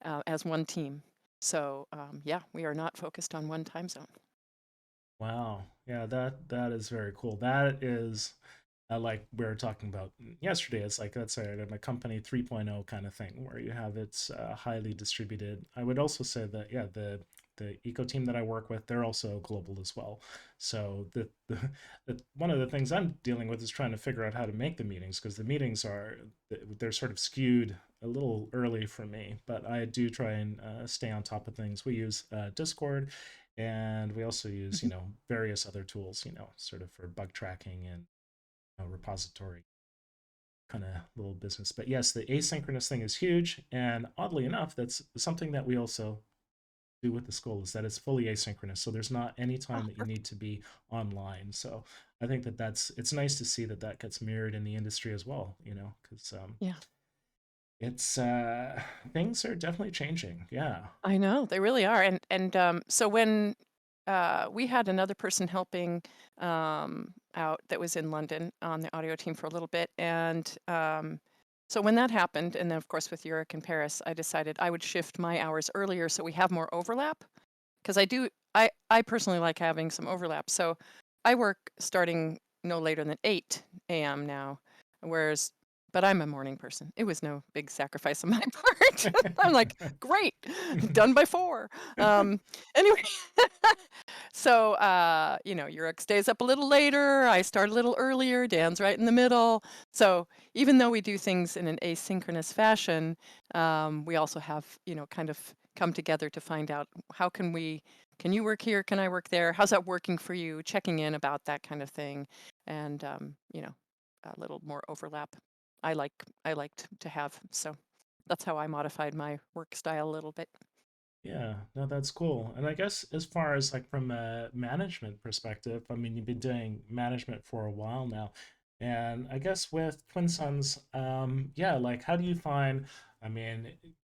as one team. So yeah, we are not focused on one time zone. Wow. Yeah, that is very cool. That is like we were talking about yesterday. It's like that's a company 3.0 kind of thing where you have it's highly distributed. I would also say that yeah, the eco team that I work with, they're also global as well. So the one of the things I'm dealing with is trying to figure out how to make the meetings because the meetings are they're sort of skewed a little early for me, but I do try and stay on top of things. We use Discord, and we also use Mhm. various other tools, sort of for bug tracking and repository kind of little business. But yes, the asynchronous thing is huge, and oddly enough, that's something that we also do with the school is that it's fully asynchronous. So there's not any Oh, time that you need perfect. to be online. So I think that it's nice to see that that gets mirrored in the industry as well. Because Yeah, it's things are definitely changing. Yeah. I know they really are. And so when we had another person helping out that was in London on the audio team for a little bit, and so when that happened, and then of course with Europe and Paris, I decided I would shift my hours earlier so we have more overlap. Because I personally like having some overlap. So I work starting no later than 8 a.m. now, whereas but I'm a morning person. It was no big sacrifice on my part. I'm like, great, done by 4. Anyway, so Yurek stays up a little later. I start a little earlier. Dan's right in the middle. So even though we do things in an asynchronous fashion, we also have kind of come together to find out how can you work here? Can I work there? How's that working for you? Checking in about that kind of thing, and a little more overlap. I like I liked to have so that's how I modified my work style a little bit. Yeah, no, that's cool. And I guess as far as like from a management perspective, I mean, you've been doing management for a while now. And I guess with Twin Suns, yeah, like how do you find, I mean,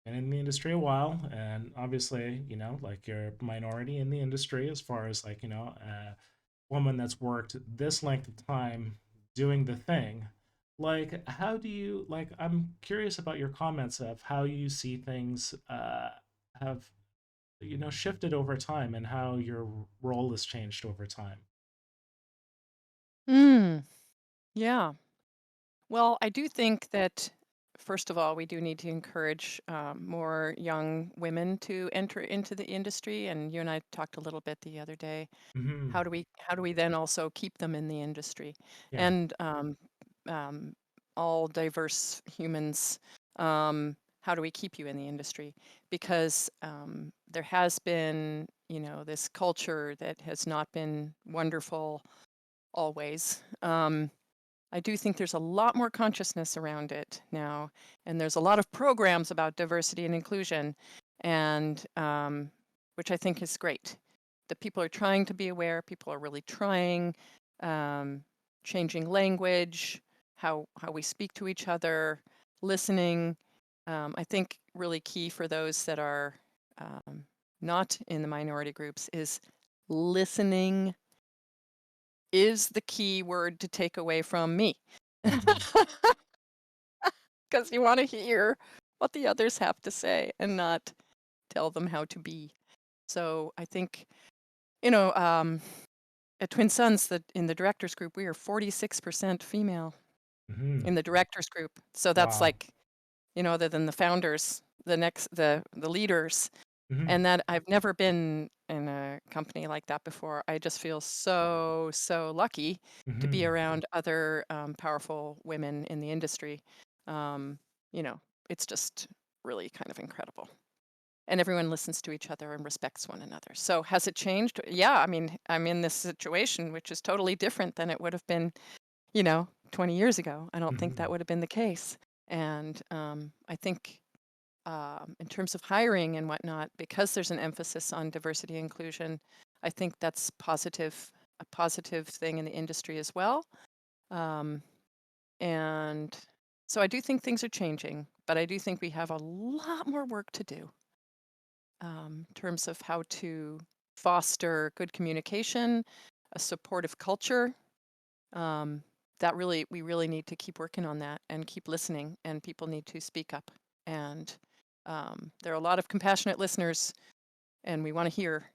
been in the industry a while, and obviously, like you're a minority in the industry as far as like, a woman that's worked this length of time doing the thing. Like, how do you like? I'm curious about your comments of how you see things have shifted over time and how your role has changed over time. Mm, yeah. Well, I do think that, first of all, we do need to encourage more young women to enter into the industry. And you and I talked a little bit the other day. Hmm. How do we then also keep them in the industry? Yeah. And um, all diverse humans, how do we keep you in the industry? Because there has been, this culture that has not been wonderful always. I do think there's a lot more consciousness around it now, and there's a lot of programs about diversity and inclusion, and which I think is great. That people are trying to be aware. People are really trying, um, changing language, how we speak to each other, listening. I think really key for those that are um, not in the minority groups is listening is the key word to take away from me. Hmm. Because you want to hear what the others have to say and not tell them how to be. So I think, you know, um, at Twin Suns, in the directors group, we are 46% female Hmm. in the directors group. So that's Wow. like, other than the founders, the leaders, Hmm. and that I've never been in a company like that before. I just feel so, so lucky to be Hmm. around other powerful women in the industry. Um, you know, it's just really kind of incredible. and everyone listens to each other and respects one another. So has it changed? Yeah, I mean, I'm in this situation which is totally different than it would have been, 20 years ago. I don't think that Hmm. would have been the case. And I think in terms of hiring and whatnot, because there's an emphasis on diversity and inclusion, I think that's a positive thing in the industry as well. Um, and so I do think things are changing, but I do think we have a lot more work to do in terms of how to foster good communication, a supportive culture. Um, we really need to keep working on that and keep listening, and people need to speak up. And there are a lot of compassionate listeners, and we want to hear,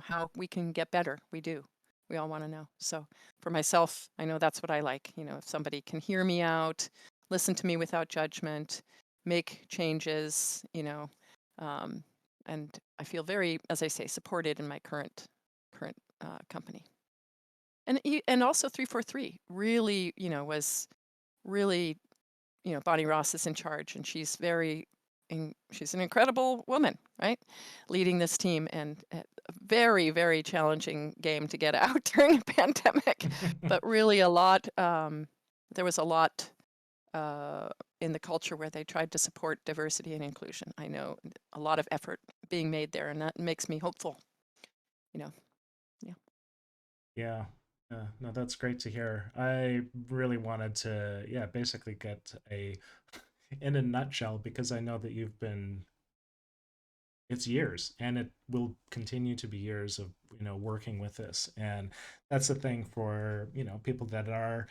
how we can get better. We do. We all want to know. So for myself, I know that's what I like. If somebody can hear me out, listen to me without judgment, make changes, um, and I feel very, as I say, supported in my current company. And also 343 really, was really, Bonnie Ross is in charge, and she's an incredible woman, right? Leading this team, and a very, very challenging game to get out during a pandemic, but really there was a lot uh, in the culture where they tried to support diversity and inclusion. I know a lot of effort being made there, and that makes me hopeful, you know. Yeah. Yeah. No, that's great to hear. I really wanted to, yeah, basically get in a nutshell, because I know that it's years, and it will continue to be years of, working with this. And that's the thing for, people that are,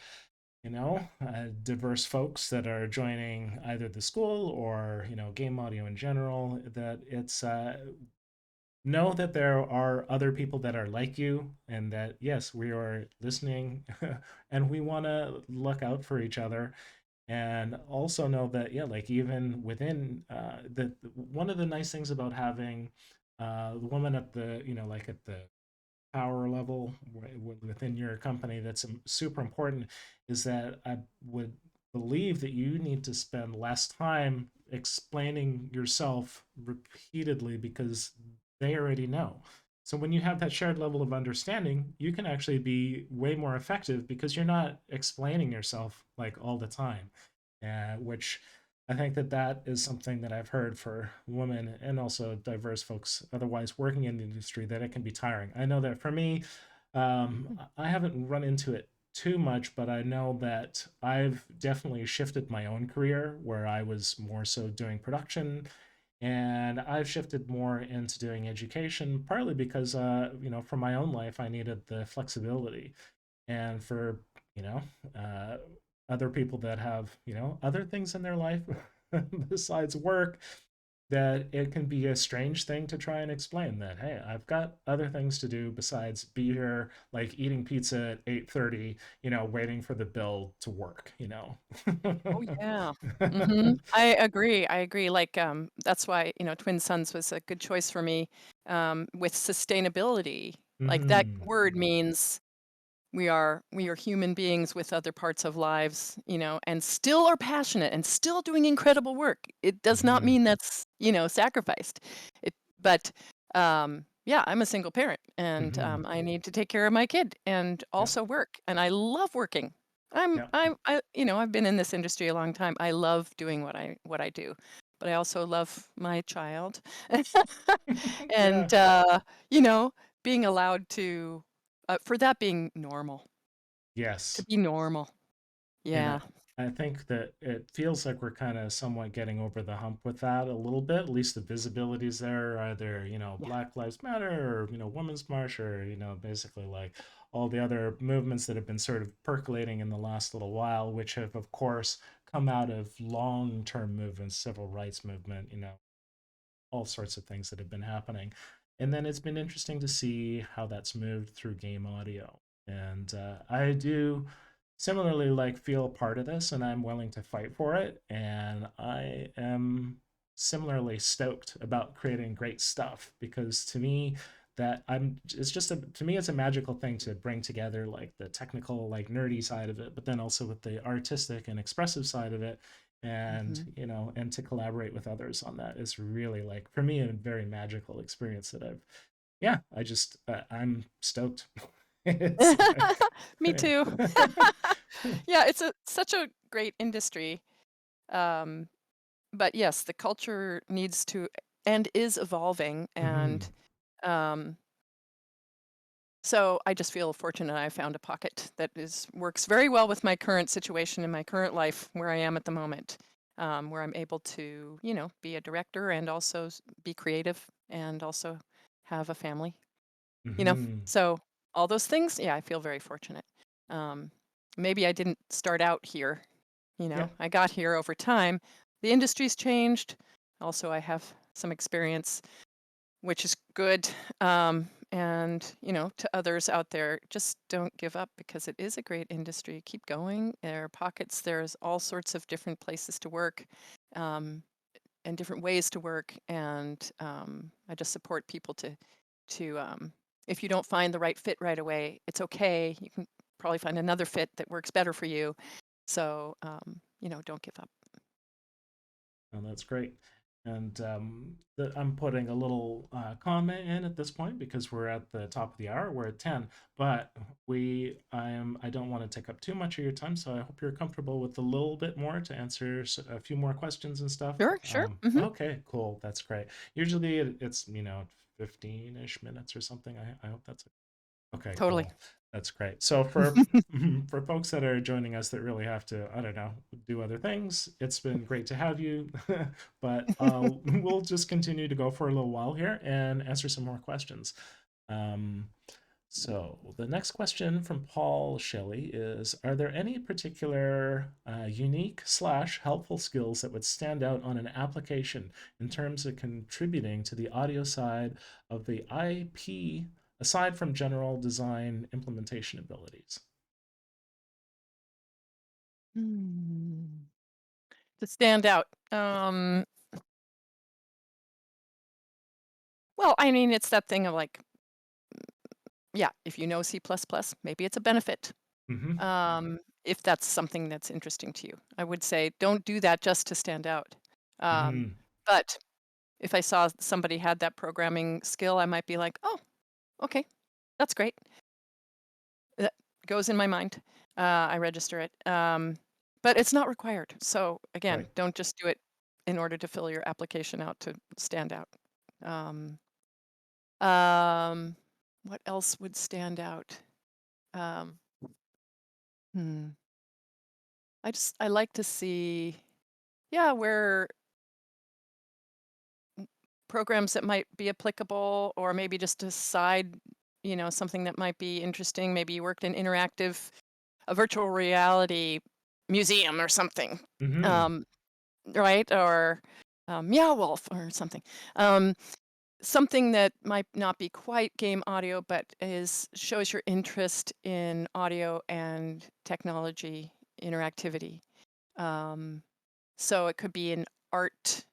diverse folks that are joining either the school or, game audio in general, that it's, know that there are other people that are like you, and that yes, we are listening and we want to look out for each other. And also know that, yeah, like even within the one of the nice things about having the woman at the, like at the power level within your company, that's super important, is that I would believe that you need to spend less time explaining yourself repeatedly, because they already know. So when you have that shared level of understanding, you can actually be way more effective, because you're not explaining yourself like all the time, which I think that that is something that I've heard for women and also diverse folks otherwise working in the industry, that it can be tiring. I know that for me, I haven't run into it too much, but I know that I've definitely shifted my own career, where I was more so doing production, and I've shifted more into doing education, partly because, for my own life, I needed the flexibility. And for, you know uh, other people that have, other things in their life besides work, that it can be a strange thing to try and explain that, hey, I've got other things to do besides be here, like eating pizza at 8:30, waiting for the bill to work. Oh, yeah. I agree. I agree. Like, that's why, Twin Suns was a good choice for me. With sustainability, like that Hmm. word means we are human beings with other parts of lives, and still are passionate and still doing incredible work. It does not Hmm. mean that's, sacrificed. But yeah, I'm a single parent, and Hmm. I need to take care of my kid and Yeah. also work, and I love working. Yeah. I've been in this industry a long time. I love doing what I do, but I also love my child, Yeah. and you know, being allowed to for that being normal, to Yes. be normal. And Yeah. I think that it feels like we're kind of somewhat getting over the hump with that a little bit. At least the visibility's there, either, Yeah. Black Lives Matter, or, Women's March, or, basically like all the other movements that have been sort of percolating in the last little while, which have, of course, come out of long-term movements, civil rights movement, all sorts of things that have been happening. And then it's been interesting to see how that's moved through game audio. And I do similarly like feel part of this, and I'm willing to fight for it. And I am similarly stoked about creating great stuff, because to me, that I'm it's just a to me it's a magical thing to bring together, like the technical, like nerdy side of it, but then also with the artistic and expressive side of it, and Mhm. and to collaborate with others on that is really, like, for me, a very magical experience that I've yeah, I'm stoked. It's like Me too. Yeah, it's such a great industry. Um, but yes, the culture needs to and is evolving, and Mhm. um, so I just feel fortunate I found a pocket that is works very well with my current situation in my current life where I am at the moment, where I'm able to, be a director and also be creative and also have a family. Mhm. So all those things, yeah, I feel very fortunate. Um, Maybe I didn't start out here, Yeah. I got here over time. The industry's changed. Also, I have some experience, which is good. And, to others out there, just don't give up because it is a great industry. Keep going. There are pockets, there's all sorts of different places to work. Um, and different ways to work. And I just support people to if you don't find the right fit right away, it's okay. You can probably find another fit that works better for you. So don't give up. And that's great. And I'm putting a little comment in at this point because we're at the top of the hour. We're at 10, but I don't want to take up too much of your time, so I hope you're comfortable with a little bit more to answer a few more questions and stuff. Sure, sure. Okay, cool. That's great. Usually it's 15-ish minutes or something. I hope that's okay, Totally. cool. That's great. So for for folks that are joining us that really have to, I don't know, do other things, it's been great to have you. But we'll just continue to go for a little while here and answer some more questions. Um, so the next question from Paul Shelley is: are there any particular unique slash helpful skills that would stand out on an application in terms of contributing to the audio side of the IP, aside from general design implementation abilities? Hmm. To stand out. Well, I mean, it's that thing of like, yeah, if you know C++, maybe it's a benefit. Mm-hmm. If that's something that's interesting to you, I would say don't do that just to stand out. Um, Mm-hmm. but if I saw somebody had that programming skill, I might be like, oh, okay, that's great. That goes in my mind. I register it. But it's not required. So again, Right. don't just do it in order to fill your application out to stand out. Um, um, what else would stand out? Um, hmm. I like to see, yeah, where programs that might be applicable, or maybe just a side, something that might be interesting. Maybe you worked in a virtual reality museum or something, Mm-hmm. um, right? Or Meow Wolf or something. Um, Something that might not be quite game audio, but is shows your interest in audio and technology interactivity. Um, so it could be in art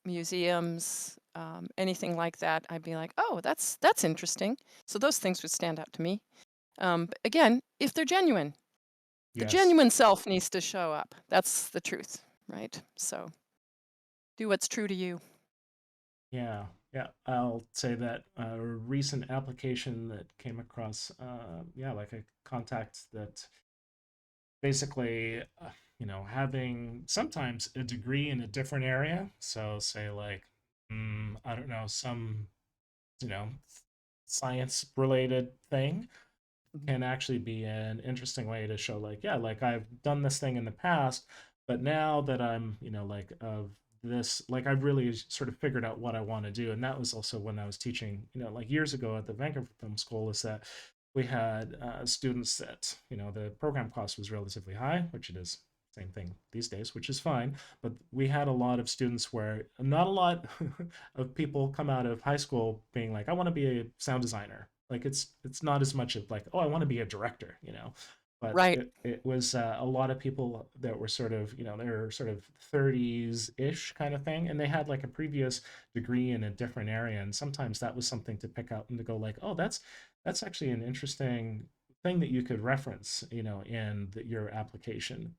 museums, anything like that. I'd be like, oh, that's interesting. So those things would stand out to me. But again, if they're genuine, the Yes. genuine self needs to show up. That's the truth, right? So do what's true to you. Yeah, yeah. I'll say that a recent application that came across, yeah, like a contact that basically, having sometimes a degree in a different area. So, say, like, I don't know, some, you know, science related thing Mhm. can actually be an interesting way to show, like, yeah, like, I've done this thing in the past, but now that I'm like, of this, like, I've really sort of figured out what I want to do. And that was also when I was teaching, like, years ago at the Vancouver Film School, is that we had students that, the program cost was relatively high, which it is same thing these days, which is fine. But we had a lot of students where not a lot of people come out of high school being like, I want to be a sound designer. Like, it's not as much of like, oh, I want to be a director. But Right. it was a lot of people that were sort of, they're sort of 30s ish kind of thing, and they had like a previous degree in a different area, and sometimes that was something to pick out and to go like, oh, that's actually an interesting thing that you could reference, in your application.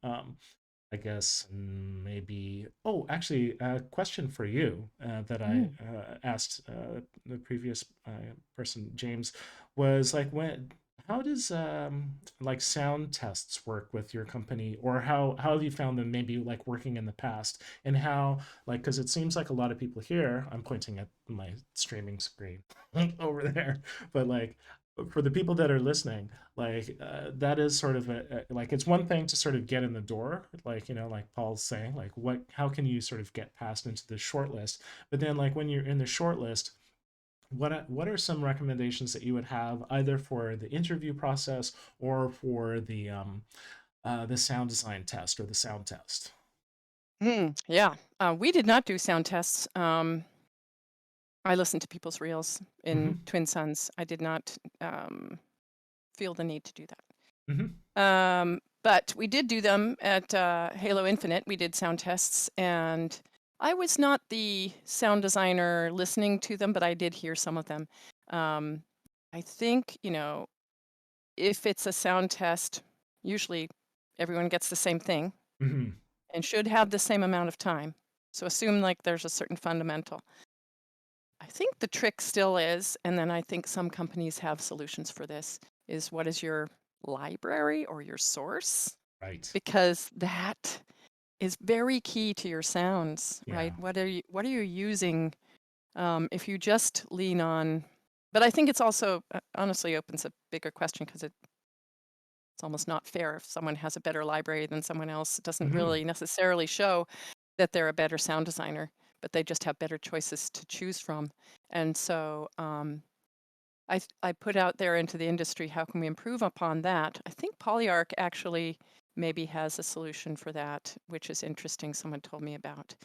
I guess maybe. Oh, actually, a question for you that I Mm. asked the previous person, James, was like, how does like sound tests work with your company, or how have you found them maybe like working in the past, and how like because it seems like a lot of people here. I'm pointing at my streaming screen over there, but like for the people that are listening, like that is sort of like it's one thing to sort of get in the door, like like Paul's saying, like how can you sort of get passed into the short list, but then like when you're in the short list, what are some recommendations that you would have either for the interview process or for the sound design test or the sound test? Yeah, we did not do sound tests. I listened to people's reels in Mm-hmm. Twin Suns. I did not feel the need to do that. Mm-hmm. But we did do them at Halo Infinite. We did sound tests, and I was not the sound designer listening to them, but I did hear some of them. Um, I think, if it's a sound test, usually everyone gets the same thing Mm-hmm. and should have the same amount of time. So assume like there's a certain fundamental. I think the trick still is, and then I think some companies have solutions for this, is what is your library or your source? Right. Because that is very key to your sounds, Yeah. right? What are you using? If you just lean on, but I think it's also honestly opens a bigger question because it's almost not fair if someone has a better library than someone else. It doesn't Mm-hmm. really necessarily show that they're a better sound designer, but they just have better choices to choose from. And so I put out there into the industry, how can we improve upon that? I think Polyarc actually maybe has a solution for that, which is interesting. Someone told me about.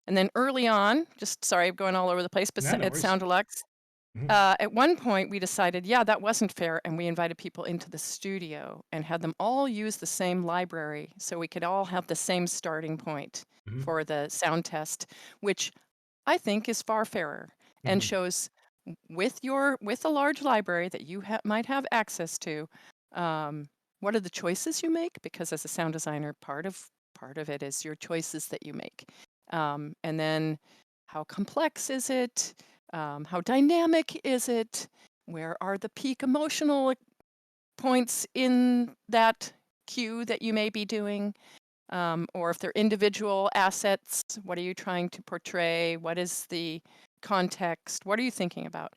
And then early on, just sorry, I'm going all over the place, but Yeah, no at worries. Sound Deluxe, Mm-hmm. at one point we decided, yeah, that wasn't fair, and we invited people into the studio and had them all use the same library so we could all have the same starting point Mm-hmm. for the sound test, which I think is far fairer and Mm-hmm. shows with a large library that you might have access to, what are the choices you make? Because as a sound designer, part of it is your choices that you make, and then how complex is it? How dynamic is it? Where are the peak emotional points in that cue that you may be doing? Or if they're individual assets, what are you trying to portray? What is the context? What are you thinking about?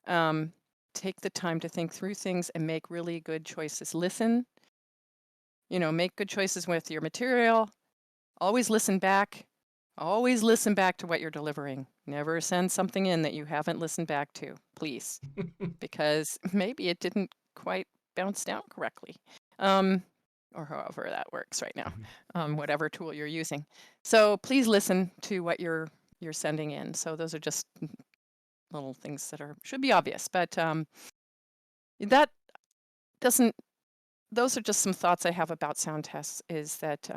Um, Take the time to think through things and make really good choices. Listen, make good choices with your material. Always listen back. Always listen back to what you're delivering. Never send something in that you haven't listened back to, please, because maybe it didn't quite bounce down correctly. Um, or however that works right now, whatever tool you're using. So please listen to what you're sending in. So those are just little things that should be obvious, but that doesn't. Those are just some thoughts I have about sound tests. Is that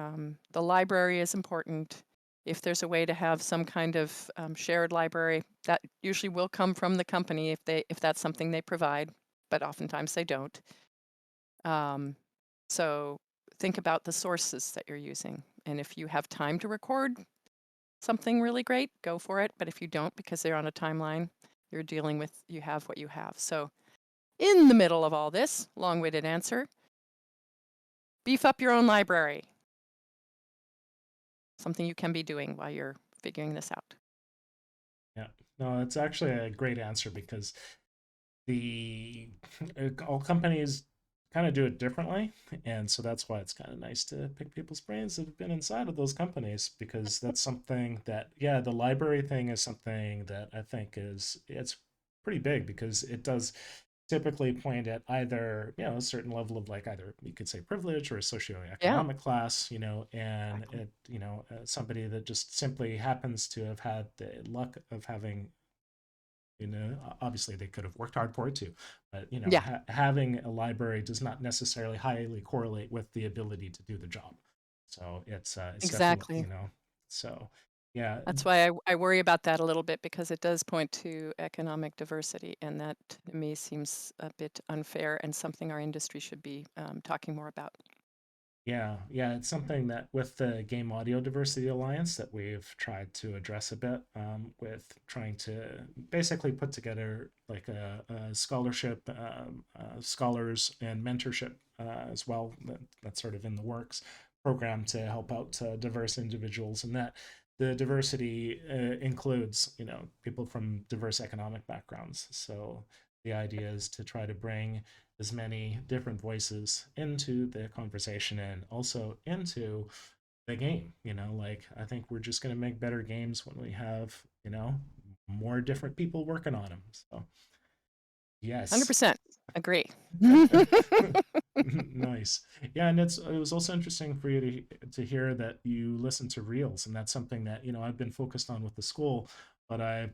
the library is important. If there's a way to have some kind of shared library, that usually will come from the company if that's something they provide, but oftentimes they don't. Um, so think about the sources that you're using. And if you have time to record something really great, go for it. But if you don't, because they're on a timeline, you have what you have. So in the middle of all this, long-winded answer, beef up your own library. Something you can be doing while you're figuring this out. Yeah. No, it's actually a great answer because the all companies kind of do it differently, and so that's why it's kind of nice to pick people's brains that have been inside of those companies, because that's something that, yeah, the library thing is something that I think it's pretty big, because it does typically point at either a certain level of, like, either you could say privilege or a Yeah, socioeconomic class, and exactly. somebody that just simply happens to have had the luck of having, obviously they could have worked hard for it too, but Yeah, having a library does not necessarily highly correlate with the ability to do the job. So it's definitely, exactly. so yeah. That's why I worry about that a little bit because it does point to economic diversity, and that to me seems a bit unfair and something our industry should be talking more about. Yeah, it's something that with the Game Audio Diversity Alliance that we've tried to address a bit, with trying to basically put together like a scholarship, scholars and mentorship as well. That's sort of in the works program to help out diverse individuals, and that the diversity includes, people from diverse economic backgrounds. So the idea is to try to bring as many different voices into the conversation and also into the game. Like, I think we're just going to make better games when we have, more different people working on them. So, yes. 100% agree. Nice. Yeah, and it was also interesting for you to hear that you listen to reels, and that's something that I've been focused on with the school, but I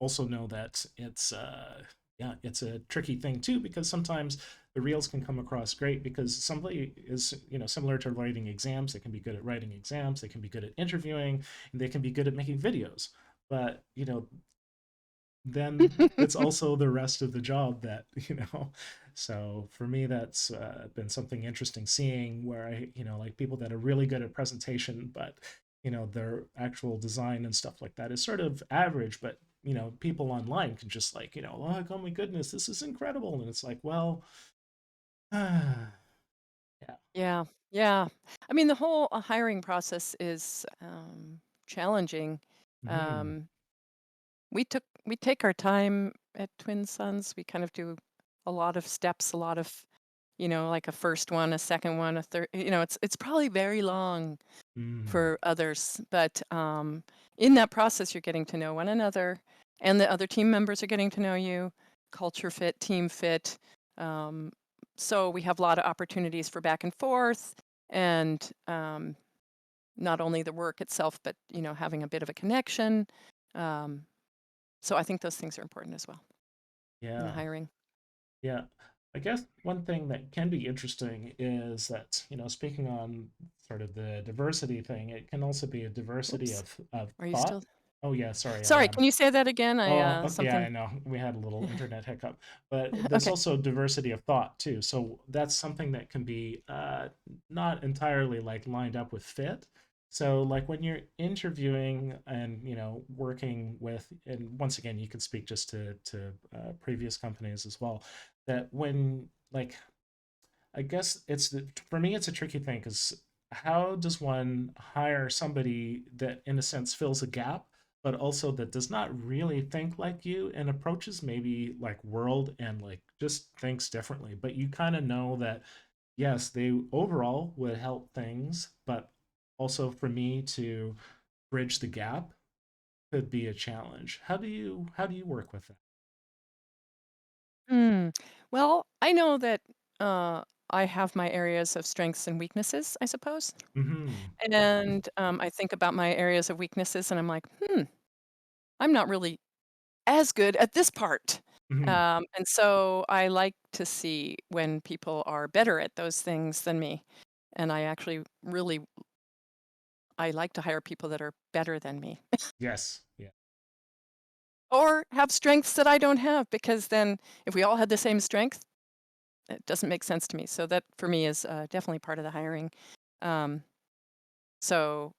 also know that it's a tricky thing too, because sometimes the reels can come across great because somebody is, similar to writing exams. They can be good at writing exams, they can be good at interviewing, and they can be good at making videos. But then it's also the rest of the job that so for me, that's been something interesting, seeing where like people that are really good at presentation, but their actual design and stuff like that is sort of average. But people online can just like, like, oh my goodness, this is incredible, and it's like, well, yeah. Yeah, yeah. I mean, the whole hiring process is challenging. Hmm. Um, we take our time at Twin Suns. We kind of do a lot of steps, a lot of, like a first one, a second one, a third. It's probably very long Mm. for others, but in that process, you're getting to know one another, and the other team members are getting to know you. Culture fit, team fit. Um, so we have a lot of opportunities for back and forth, and not only the work itself, but having a bit of a connection. Um, so I think those things are important as well in the Yeah. hiring. Yeah. I guess one thing that can be interesting is that, speaking on sort of the diversity thing, it can also be a diversity Oops, of are you thought. still? Oh yeah, sorry, I Sorry, can you say that again? I Oh, okay, yeah, something. I know. We had a little internet hiccup, but there's Okay. also diversity of thought too. So that's something that can be not entirely like lined up with fit. So like when you're interviewing and working with, and once again, you can speak just to previous companies as well. That when like, I guess for me, it's a tricky thing because how does one hire somebody that, in a sense, fills a gap, but also that does not really think like you and approaches maybe like world and like just thinks differently, but you kind of know that yes, they overall would help things, but also for me to bridge the gap could be a challenge. How do you work with that? Hmm. Well, I know that uh, I have my areas of strengths and weaknesses, I suppose. Mm-hmm. And I think about my areas of weaknesses and I'm like, I'm not really as good at this part. Mm-hmm. And so I like to see when people are better at those things than me. And I actually really, I like to hire people that are better than me Yes. Yeah. or have strengths that I don't have, because then if we all had the same strength, it doesn't make sense to me. So that for me is definitely part of the hiring. Um, so,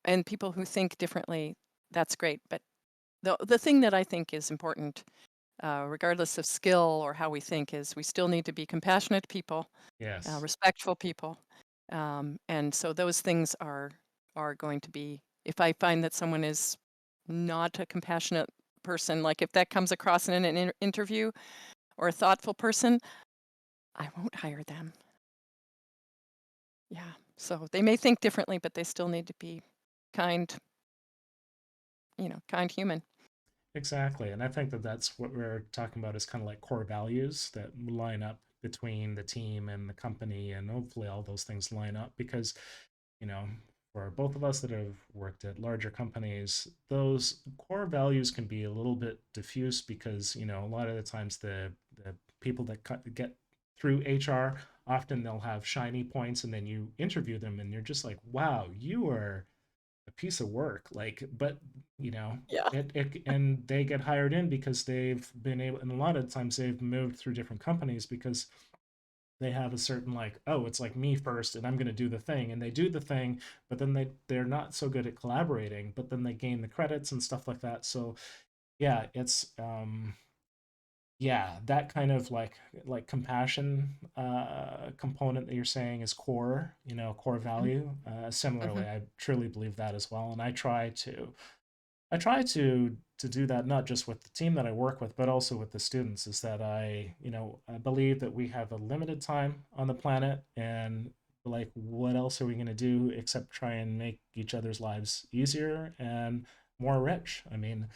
and people who think differently, that's great. But the thing that I think is important, regardless of skill or how we think, is we still need to be compassionate people, Yes. respectful people, and so those things are going to be. If I find that someone is not a compassionate person, like if that comes across in an interview, or a thoughtful person, I won't hire them. Yeah. So they may think differently, but they still need to be kind, kind human. Exactly. And I think that that's what we're talking about, is kind of like core values that line up between the team and the company. And hopefully all those things line up because, you know, for both of us that have worked at larger companies, those core values can be a little bit diffuse because, a lot of the times the people that get through HR, often they'll have shiny points, and then you interview them and you're just like, wow, you are a piece of work, like, but Yeah. and they get hired in because they've been able, and a lot of times they've moved through different companies because they have a certain like, oh, it's like me first and I'm going to do the thing, and they do the thing, but then they're not so good at collaborating, but then they gain the credits and stuff like that. So yeah, it's yeah, that kind of like compassion component that you're saying is core, core Mhm, value. Similarly, mhm. I truly believe that as well, and I try to do that not just with the team that I work with, but also with the students. Is that I believe that we have a limited time on the planet, and like, what else are we going to do except try and make each other's lives easier and more rich? I mean,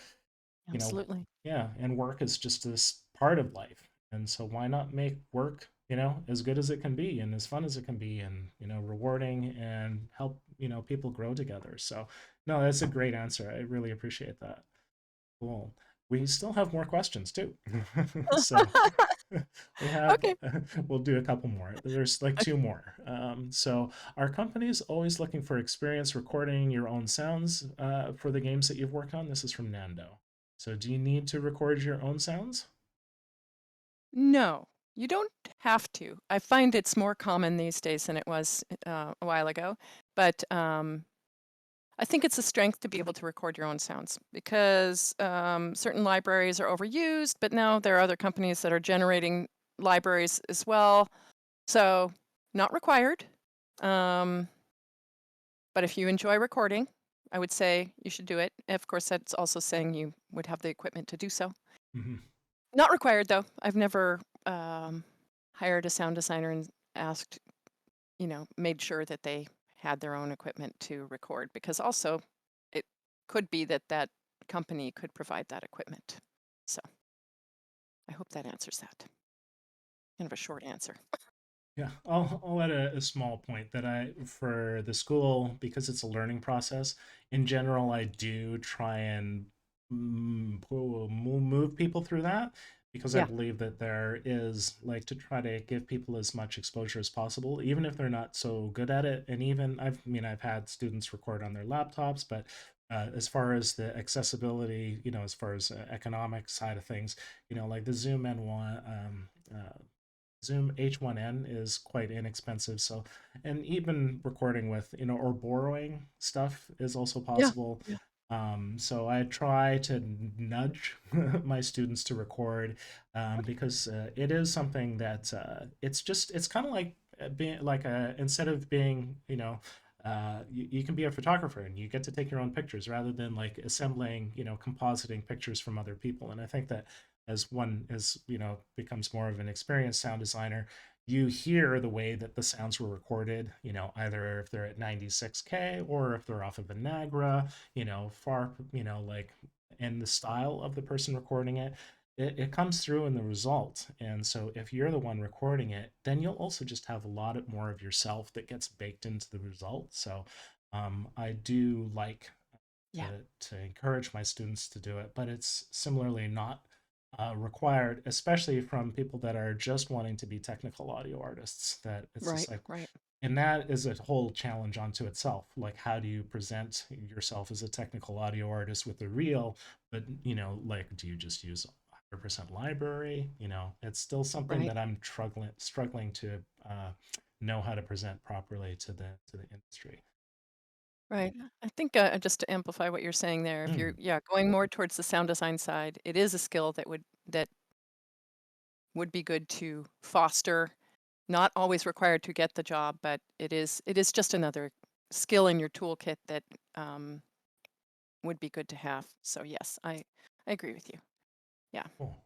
you know, Absolutely. yeah, and work is just this part of life. And so why not make work, as good as it can be and as fun as it can be and, rewarding and help, people grow together. So, no, that's a great answer. I really appreciate that. Cool. We still have more questions too. So we have, Okay. we'll do a couple more. There's like Okay. two more. So are companies always looking for experience recording your own sounds for the games that you've worked on? This is from Nando. So do you need to record your own sounds? No, you don't have to. I find it's more common these days than it was a while ago, but I think it's a strength to be able to record your own sounds because certain libraries are overused, but now there are other companies that are generating libraries as well. So, not required. Um, but if you enjoy recording, I would say you should do it. Of course, that's also saying you would have the equipment to do so. Hmm. Not required, though. I've never hired a sound designer and asked, made sure that they had their own equipment to record because also it could be that that company could provide that equipment. So I hope that answers that. Kind of a short answer. Yeah, I'll add a small point that for the school, because it's a learning process, in general, I do try and move people through that because I Yeah. believe that there is like to try to give people as much exposure as possible, even if they're not so good at it. And even I've had students record on their laptops, but as far as the accessibility, as far as economic side of things, like the Zoom N1, Zoom H1N is quite inexpensive. So, and even recording with, or borrowing stuff is also Yeah. possible. Yeah. So I try to nudge my students to record because it is something that it's kind of like being like instead of being, you can be a photographer and you get to take your own pictures rather than like assembling, compositing pictures from other people. And I think that as one as becomes more of an experienced sound designer, you hear the way that the sounds were recorded, either if they're at 96K or if they're off of a Nagra, far, like, and the style of the person recording it, it comes through in the result. And so if you're the one recording it, then you'll also just have a lot more of yourself that gets baked into the result. So I do like to, Yeah. to encourage my students to do it, but it's similarly not required, especially from people that are just wanting to be technical audio artists. That it's just Right. like, Right. and that is a whole challenge unto itself. Like, how do you present yourself as a technical audio artist with a reel? But like, do you just use 100% library? It's still something Right. that I'm struggling to know how to present properly to the industry. Right. I think just to amplify what you're saying there, if you're Mm. going more towards the sound design side, it is a skill that would be good to foster. Not always required to get the job, but it is just another skill in your toolkit that um, would be good to have. So yes, I agree with you. Yeah. Cool.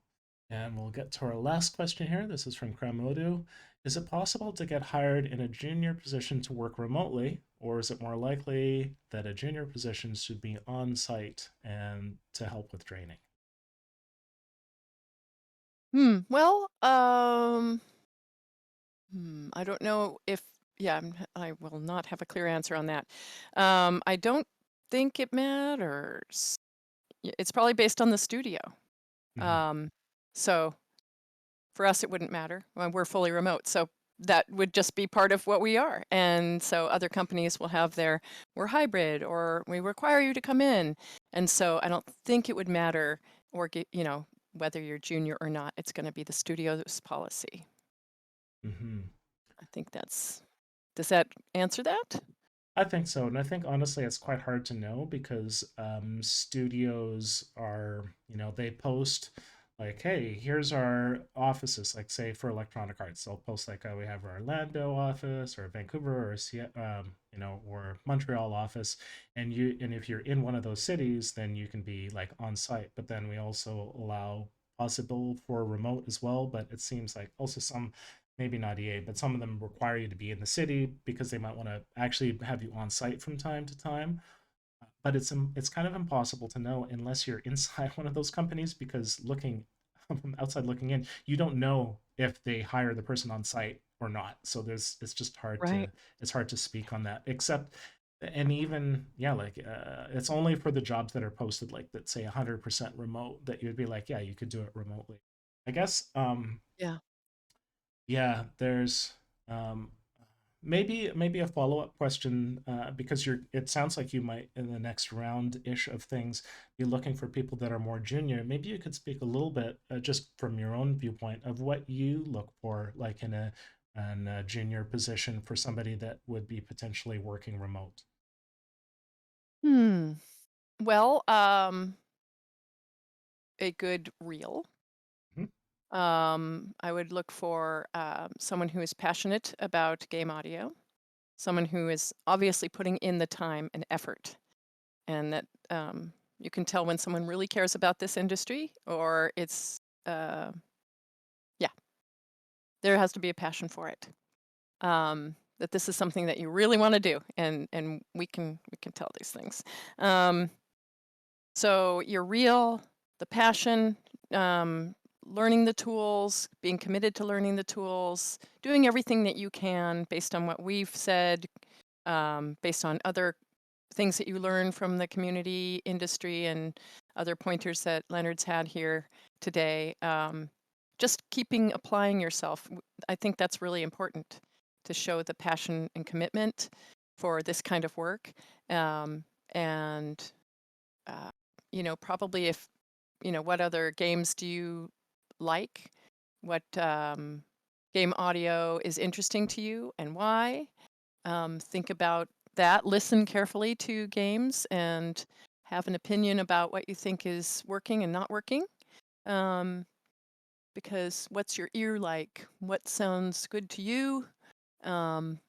And we'll get to our last question here. This is from Kramodu. Is it possible to get hired in a junior position to work remotely, or is it more likely that a junior position should be on site and to help with training? Well, I don't know if yeah, I will not have a clear answer on that. I don't think it matters. It's probably based on the studio. Hmm. Um, so for us, it wouldn't matter. We're fully remote, so that would just be part of what we are. And so other companies will have we're hybrid or we require you to come in. And so I don't think it would matter or whether you're junior or not. It's going to be the studio's policy. Hmm. I think does that answer that? I think so, and I think honestly it's quite hard to know because studios are, they post like, "Hey, here's our offices." Like, say for Electronic Arts, they'll post like, "Oh, we have our Orlando office, or Vancouver, or or Montreal office," and if you're in one of those cities, then you can be like on site. But then we also allow possible for remote as well. But it seems like also some, maybe not EA, but some of them require you to be in the city because they might want to actually have you on site from time to time. But it's kind of impossible to know unless you're inside one of those companies, because looking from outside looking in, you don't know if they hire the person on site or not. So it's just Right. hard to speak on that. Except, and even yeah, like it's only for the jobs that are posted like that say 100% remote that you'd be like, yeah, you could do it remotely. I guess Yeah. yeah, there's um, maybe a follow up question, because it sounds like you might in the next round ish of things be looking for people that are more junior. Maybe you could speak a little bit, just from your own viewpoint, of what you look for, like in a junior position for somebody that would be potentially working remote. Hmm. Well, a good reel. Mhm. I would look for someone who is passionate about game audio, someone who is obviously putting in the time and effort, and that you can tell when someone really cares about this industry, or it's yeah, there has to be a passion for it. That this is something that you really want to do, and we can tell these things. Um, so you're real, the passion, um, learning the tools, being committed to learning the tools, doing everything that you can based on what we've said, based on other things that you learn from the community industry and other pointers that Leonard's had here today. Just keeping applying yourself. I think that's really important to show the passion and commitment for this kind of work. And, uh, probably if, what other games do you like? What game audio is interesting to you and why? Think about that. Listen carefully to games and have an opinion about what you think is working and not working. Um, because what's your ear like? What sounds good to you? Um,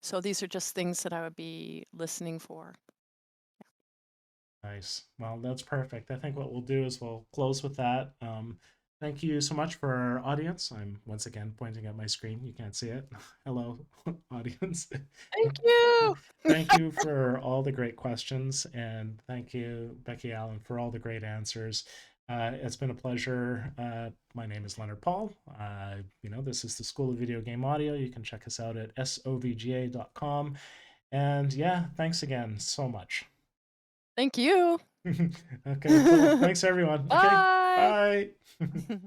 so these are just things that I would be listening for. Nice. Well, that's perfect. I think what we'll do is we'll close with that. Thank you so much for our audience. I'm once again pointing at my screen. You can't see it. Hello, audience. Thank you. Thank you for all the great questions, and thank you, Becky Allen, for all the great answers. It's been a pleasure. My name is Leonard Paul. This is the School of Video Game Audio. You can check us out at sovga.com. And yeah, thanks again so much. Thank you. Okay, cool. Thanks, everyone. Okay, Bye. bye.